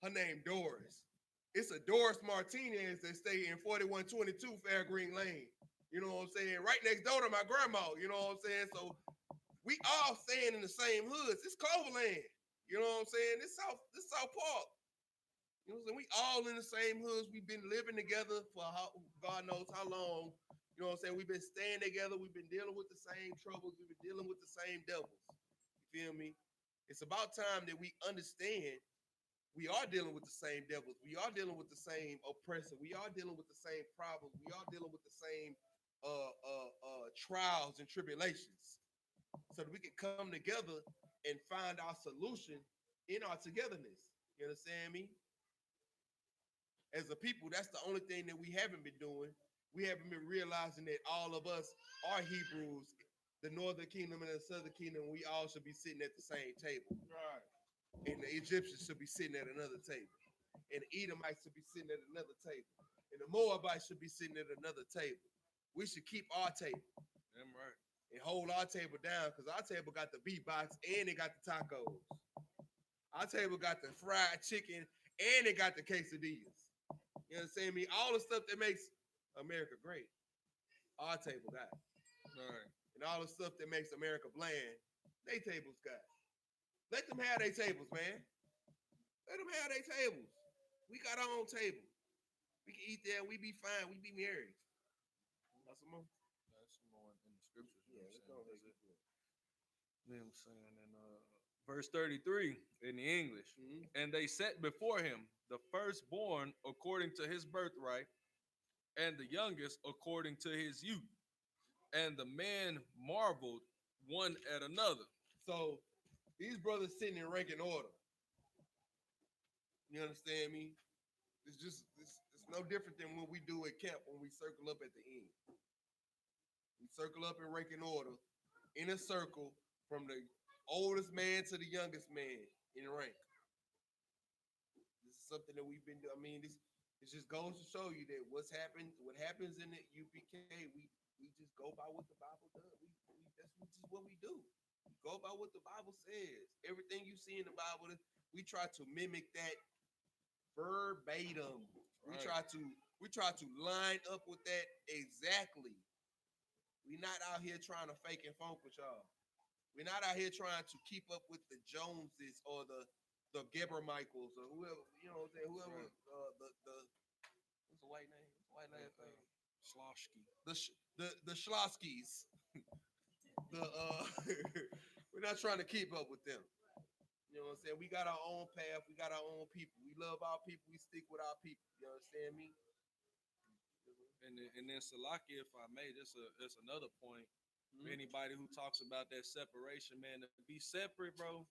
Her name Doris. It's a Doris Martinez that stay in 4122 Fairgreen Lane. You know what I'm saying? Right next door to my grandma. You know what I'm saying? So we all staying in the same hoods. It's Cloverland. You know what I'm saying? This South Park. You know what I'm saying? We all in the same hoods. We've been living together for God knows how long. You know what I'm saying? We've been staying together. We've been dealing with the same troubles. We've been dealing with the same devils. You feel me? It's about time that we understand we are dealing with the same devils. We are dealing with the same oppressor. We are dealing with the same problems. We are dealing with the same trials and tribulations, so that we can come together and find our solution in our togetherness. You understand me? As a people, that's the only thing that we haven't been doing. We haven't been realizing that all of us are Hebrews, the northern kingdom and the southern kingdom. We all should be sitting at the same table. Right. And the Egyptians should be sitting at another table. And the Edomites should be sitting at another table. And the Moabites should be sitting at another table. We should keep our table. Damn right. And hold our table down, because our table got the beatbox and it got the tacos. Our table got the fried chicken and it got the quesadillas. You understand me? All the stuff that makes America great, our table got it. All right. And all the stuff that makes America bland, they tables got it. Let them have their tables, man. Let them have their tables. We got our own table. We can eat there. We be fine. We be married. Got some more? That's more in the scriptures. Yeah, let's go ahead. You know what I'm saying? In verse 33 in the English. Mm-hmm. And they set before him the firstborn according to his birthright, and the youngest according to his youth. And the man marveled one at another. So these brothers sitting in ranking order. You understand me? It's It's no different than what we do at camp when we circle up at the end. We circle up in rank and order in a circle from the oldest man to the youngest man in rank. This is something that we've been doing. I mean, this just goes to show you that what happens in the UPK, we just go by what the Bible does. That's just what we do. We go by what the Bible says. Everything you see in the Bible, we try to mimic that verbatim. We try to line up with that exactly. We're not out here trying to fake and funk with y'all. We're not out here trying to keep up with the Joneses or the Geber Michaels or whoever, you know what I'm saying, whoever, what's the white name? White name thing? Sloshki. The Schloskis. We're not trying to keep up with them. You know what I'm saying? We got our own path. We got our own people. We love our people. We stick with our people. You understand me? And then Salaki, if I may, that's another point. Mm-hmm. Anybody who talks about that separation, man, to be separate, bro.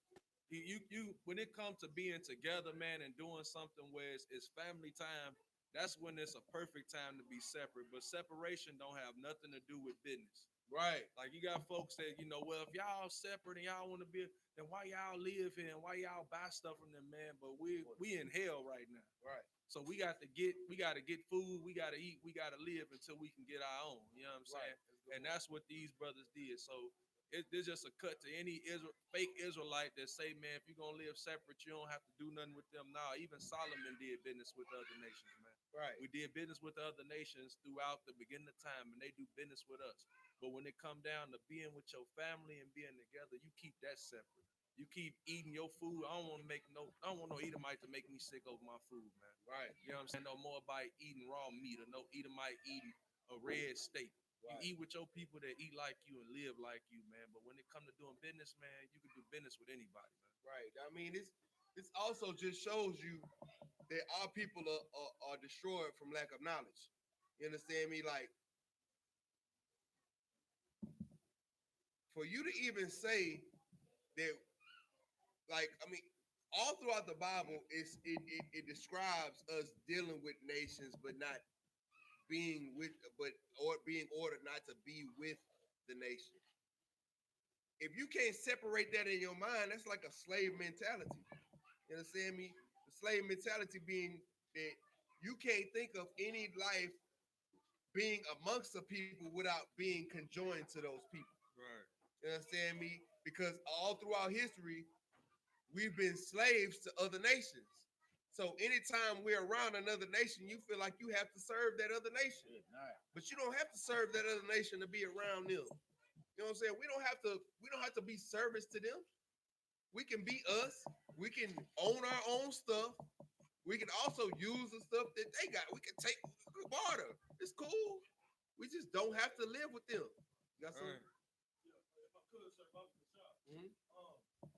You when it comes to being together, man, and doing something where it's family time, that's when it's a perfect time to be separate. But separation don't have nothing to do with business. Right. Like you got folks that, well, if y'all separate and y'all want to be, then why y'all live here and why y'all buy stuff from them, man? But we in hell right now. Right. So we got to get food, we got to eat, we got to live until we can get our own. You know what I'm saying? Right. And that's what these brothers did. So there's just a cut to any fake Israelite that say, man, if you're going to live separate, you don't have to do nothing with them. Now, even Solomon did business with other nations, man. Right. We did business with other nations throughout the beginning of time, and they do business with us. But when it come down to being with your family and being together, you keep that separate. You keep eating your food. I don't want no Edomite to make me sick over my food, man. Right. You know what I'm saying? No more about eating raw meat or no Edomite eating a red steak. Right. You eat with your people that eat like you and live like you, man. But when it comes to doing business, man, you can do business with anybody, man. Right. I mean, this also just shows you that our people are destroyed from lack of knowledge. You understand me? Like, for you to even say that, like, I mean, all throughout the Bible, it describes us dealing with nations, but not being with, or being ordered not to be with the nation. If you can't separate that in your mind, that's like a slave mentality. You understand me? The slave mentality being that you can't think of any life being amongst the people without being conjoined to those people. Right. You understand me? Because all throughout history, we've been slaves to other nations. So anytime we're around another nation, you feel like you have to serve that other nation. But you don't have to serve that other nation to be around them. You know what I'm saying? We don't have to be service to them. We can be us. We can own our own stuff. We can also use the stuff that they got. We can take barter. It's cool. We just don't have to live with them. You got something? If I could, sir,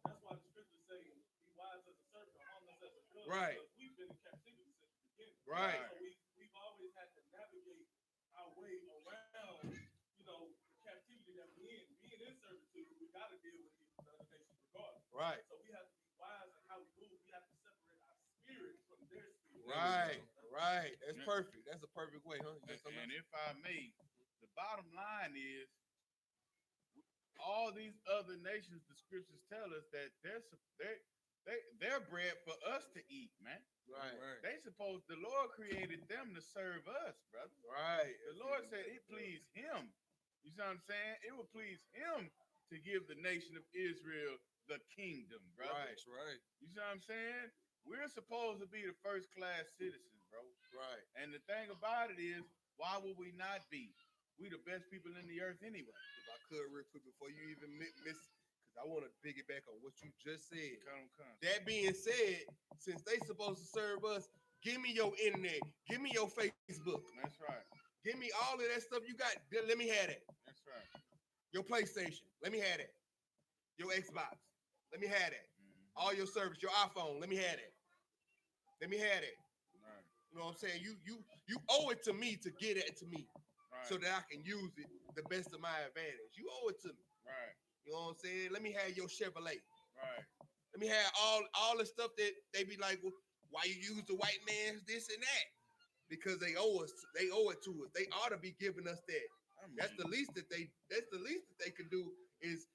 that's why the scriptures say, be wise as a serpent, harmless as a dove. Right. Because we've been in captivity since the beginning. Right. So we've always had to navigate our way around, the captivity that we're in. Being in servitude, we got to deal with these other nations regardless. Right. So we have to be wise in how we move. We have to separate our spirit from their spirit. Right. Right. That's perfect. That's a perfect way, huh? And if I may, the bottom line is, all these other nations, the scriptures tell us that they're bread for us to eat, man. Right. The Lord created them to serve us, brother. Right. The Lord said it pleased him. You see what I'm saying? It would please him to give the nation of Israel the kingdom, brother. Right. That's right. You see what I'm saying? We're supposed to be the first class citizens, bro. Right. And the thing about it is, why would we not be? We the best people in the earth anyway. If I could, real quick, before you even miss, because I want to piggyback on what you just said. Come. That being said, since they supposed to serve us, give me your internet, give me your Facebook. That's right. Give me all of that stuff you got. Let me have that. That's right. Your PlayStation, let me have that. Your Xbox, let me have that. Mm-hmm. All your service, your iPhone, let me have that. Let me have that. Right. You know what I'm saying? You owe it to me to get it to me. Right. So that I can use it the best of my advantage. You owe it to me. Right. You know what I'm saying? Let me have your Chevrolet. Right. Let me have all the stuff that they be like, well, why you use the white man's this and that? because they owe us. They owe it to us. They ought to be giving us that. That's the least that they. That's the least that they can do is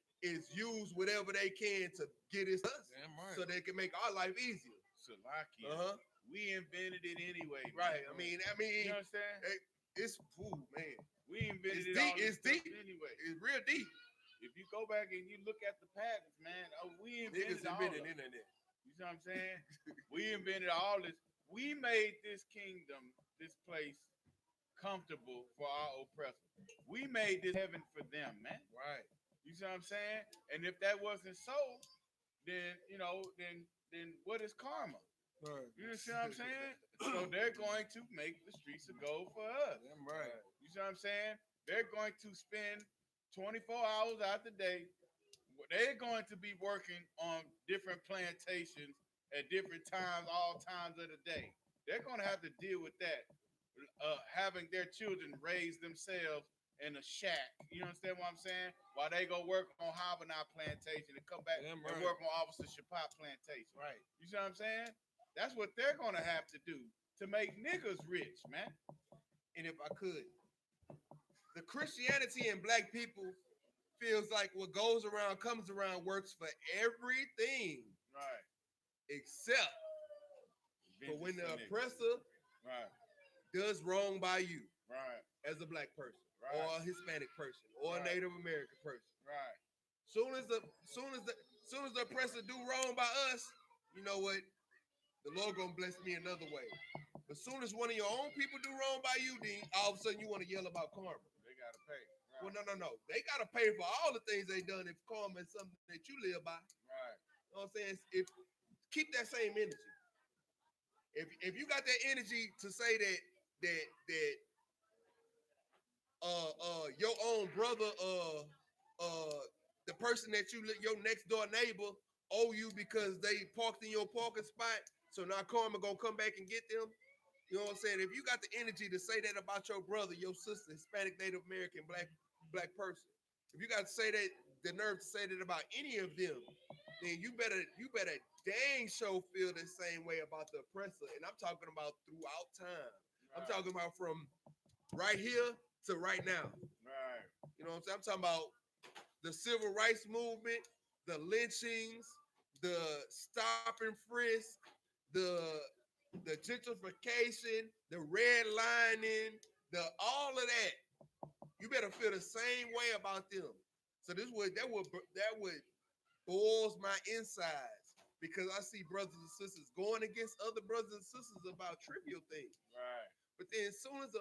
use whatever they can to get us, Damn right. so they can make our life easier. Salakia. We invented it anyway. Right. Man. I mean, You understand? it's food, man. We invented It's it deep. all this It's stuff deep. anyway. It's real deep. If you go back and you look at the patents, man, we Niggas invented all invented of it. internet. You see what I'm saying? We invented all this. We made this kingdom, this place, comfortable for our oppressors. We made this heaven for them, man. Right. You see what I'm saying? And if that wasn't so, then then what is karma? Right. You see what I'm saying? So they're going to make the streets of gold for us. Damn right. You see what I'm saying? They're going to spend 24 hours out the day. They're going to be working on different plantations at different times, all times of the day. They're going to have to deal with that. Having their children raise themselves in a shack. You understand what I'm saying? While they go work on Havanah plantation and come back Damn and right. work on Officer Shapop plantation. Right. You see what I'm saying? That's what they're going to have to do to make niggas rich, man. And if I could, the Christianity in black people feels like what goes around comes around works for everything Right. except for when the Vintage oppressor Right. does wrong by you Right. as a black person Right. or a Hispanic person or a Right. Native American person. Right. Soon as the oppressor do wrong by us, you know what? The Lord gonna bless me another way. But soon as one of your own people do wrong by you, then all of a sudden you want to yell about karma. They gotta pay. Right. Well, no. They gotta pay for all the things they done if karma is something that you live by. Right. You know what I'm saying? Keep that same energy. If you got that energy to say that your own brother, the person that your next door neighbor owe you because they parked in your parking spot, so now karma gonna come back and get them. You know what I'm saying? If you got the energy to say that about your brother, your sister, Hispanic, Native American, black person, if you got to say that, the nerve to say that about any of them, then you better dang sure feel the same way about the oppressor. And I'm talking about throughout time. I'm talking about from right here to right now. Right. You know what I'm saying? I'm talking about the civil rights movement, the lynchings, the stop and frisk, the gentrification, the redlining, all of that. You better feel the same way about them. So that would boils my insides because I see brothers and sisters going against other brothers and sisters about trivial things. Right. But then as soon as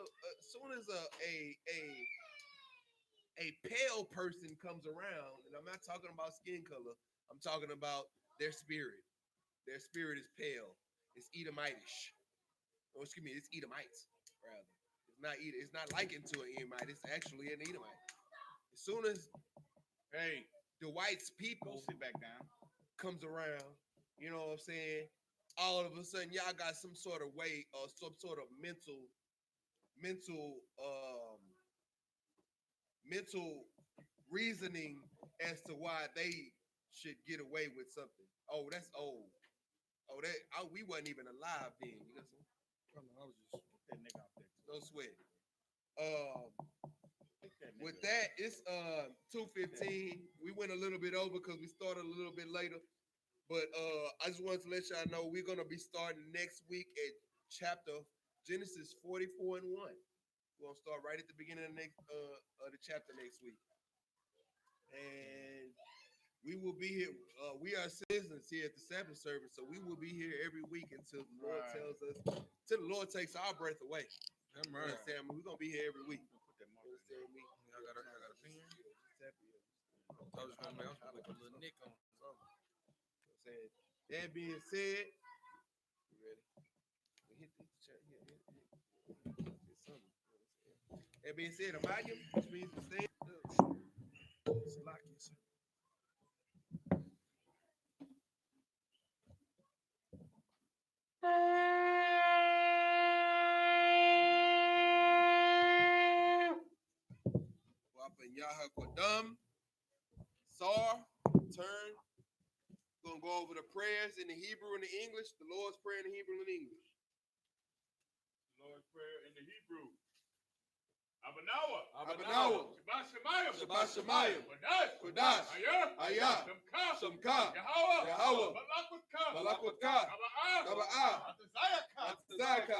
a pale person comes around, and I'm not talking about skin color, I'm talking about their spirit. Their spirit is pale. It's Edomitish. Oh, excuse me, it's Edomites, rather. It's not likened to an Edomite, it's actually an Edomite. As soon as the whites people Go sit back down. comes around, you know what I'm saying? All of a sudden, y'all got some sort of way or some sort of mental reasoning as to why they should get away with something. Oh, that's old. We wasn't even alive then. You know what I'm saying? I was just That nigga off there. Don't sweat. Pick that nigga With up. that, it's 2:15. We went a little bit over because we started a little bit later. But I just wanted to let y'all know we're gonna be starting next week at chapter Genesis 44 and 1. We're gonna start right at the beginning of the chapter next week. And we will be here. We are citizens here at the Sabbath service, so we will be here every week until the Lord tells us, till the Lord takes our breath away. damn You right. understand me? We're gonna be here every week. Put that You marker in there. understand me? I got a pen. Tap it. I was gonna make a little nick on something. Saying. That being said, you ready? We hit the chat here. Hit something. That being said, a volume, which means to stay. It's lucky, sir. Wapan Yaha Kwadam, Sar, turn. We're gonna go over the prayers in the Hebrew and the English, the Lord's Prayer in the Hebrew and English. Lord's Prayer in the Hebrew. Abanawa. Abanawa. Shabbat Shemayim. Shabbat Shemayim. Kodash. Kodash. Ayah. Ayah. Sumka. Sumka. Yahweh. Yahweh. Balakwaka. Balakwaka. Kaba'ah. Kaba'ah. Atazayaka. Atazayaka.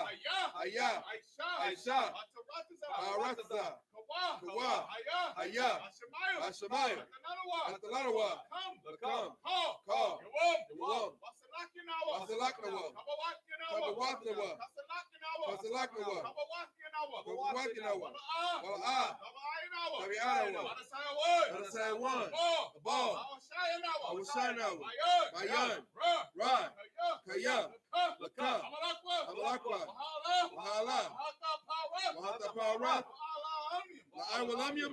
Ayah. Aisha. Aisha. Atarataza. Arataza. Kawa. Kawa. Ayah. Ayah. Ashemayim. Ashemayim. Atanarawa. Atalarawa. Come. Come. Call. Call. Yawam. Yawam. Wasalakinawa. Wasalakinawa. Kabawakinawa. Kabawakinawa. Kasalakinawa. Kasalakinawa. Kabawakinawa. Kabawakinawa. Wala'ah. Wala'ah. Tabi'aynawa. Tabi'aynawa. Wanasayawan. Wanasayawan. Abal. Abal. Awashayanawa. Awashayanawa. Bayan. Bayan. Ra. Ra. Kaya. Kaya. Laka. Amalakwa. Amalakwa. Wahala. Wahala. Wahata Pawa. Wahata Pawa. La'alamim.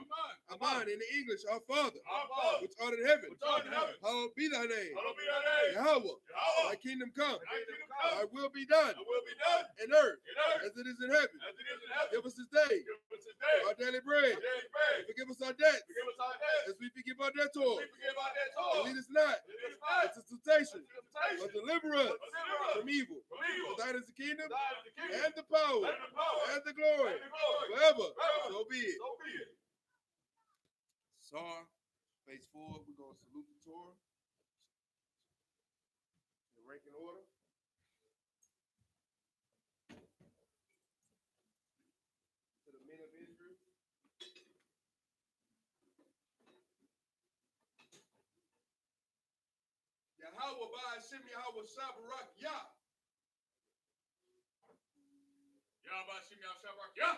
Aman in the English, our Father, Abba. which art in heaven, Which art in heaven. hallowed be thy name. Hallowed be thy name. Yahweh, Yahweh. thy kingdom come, Thy kingdom come. thy will be done Thy will be done in earth in earth as it is in heaven. as it is in heaven. Give us this day Give us this day our daily bread. our daily bread. Forgive us our debts Forgive us our debts. as we forgive our We debtors. forgive our debtors. And lead us not Lead us not into temptation, into temptation, but deliver us deliver us from evil. from evil. For thine is the kingdom Thine is the kingdom and the power and the power and the glory and the glory forever. forever. So be it. So be it. Sar, phase 4, we're going to salute the Torah. In ranking order. To the men of Israel. Yahweh Ba'ashem Yahweh Shabarak Yah. Yahweh Shem Yah Shabrak Yah.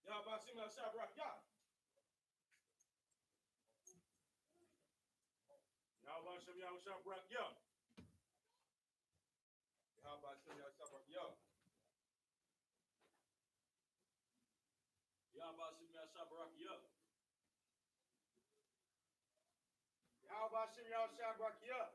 Yahweh Shem Yah Shabrak Yah. Yahweh Shem Yah Shabrak Yah. Yahweh Shem Yah Shabrak Yah. Yahweh Shem Yah Shabrak Yah. Yahweh Shem Yah Shabrak Yah.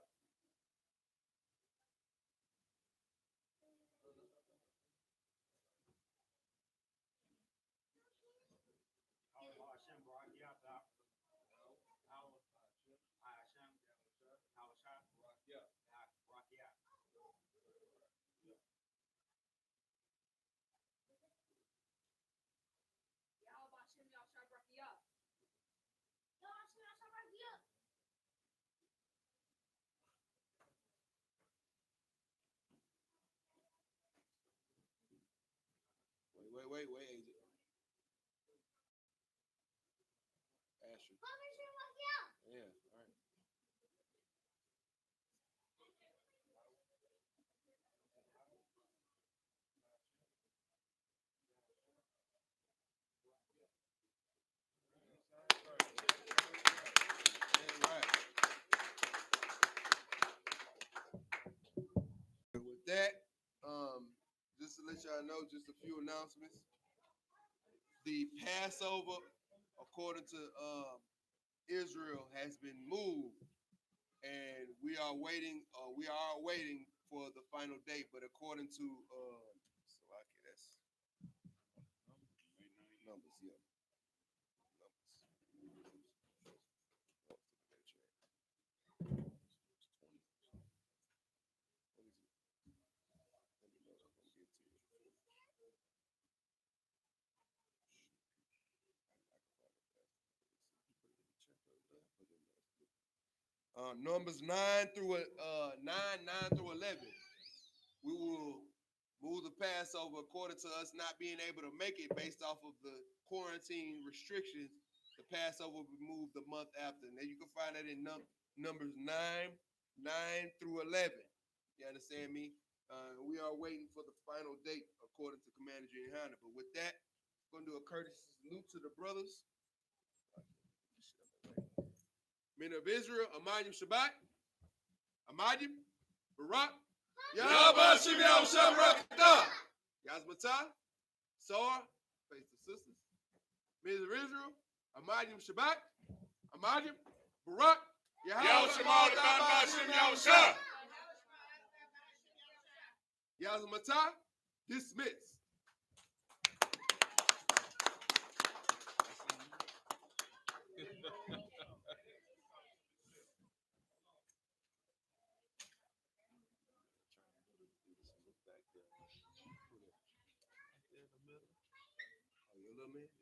Wait, AJ. Asher. Yeah, all right. And with that, just to let y'all know, just a few announcements. The Passover, according to Israel, has been moved, and we are waiting for the final date. But according to Slovakia, that's numbers, yeah. Numbers 9 through 11. We will move the Passover according to us not being able to make it based off of the quarantine restrictions. The Passover will be moved the month after. And then you can find that in Numbers 9 through 11. You understand me? We are waiting for the final date according to Commander YAHANNA. But with that, we're going to do a courtesy salute to the brothers. Men of Israel, Amayim Shabbat, Amayim, Barak, Yahweh Shem Yah Shabrak Yah. Yazmatah, Sar, face the sisters. Men of Israel, Amayim Shabbat, Amayim, Barak, Yahweh Shema Yahweh Shem Yahweh. Yazmatah, dismissed. man.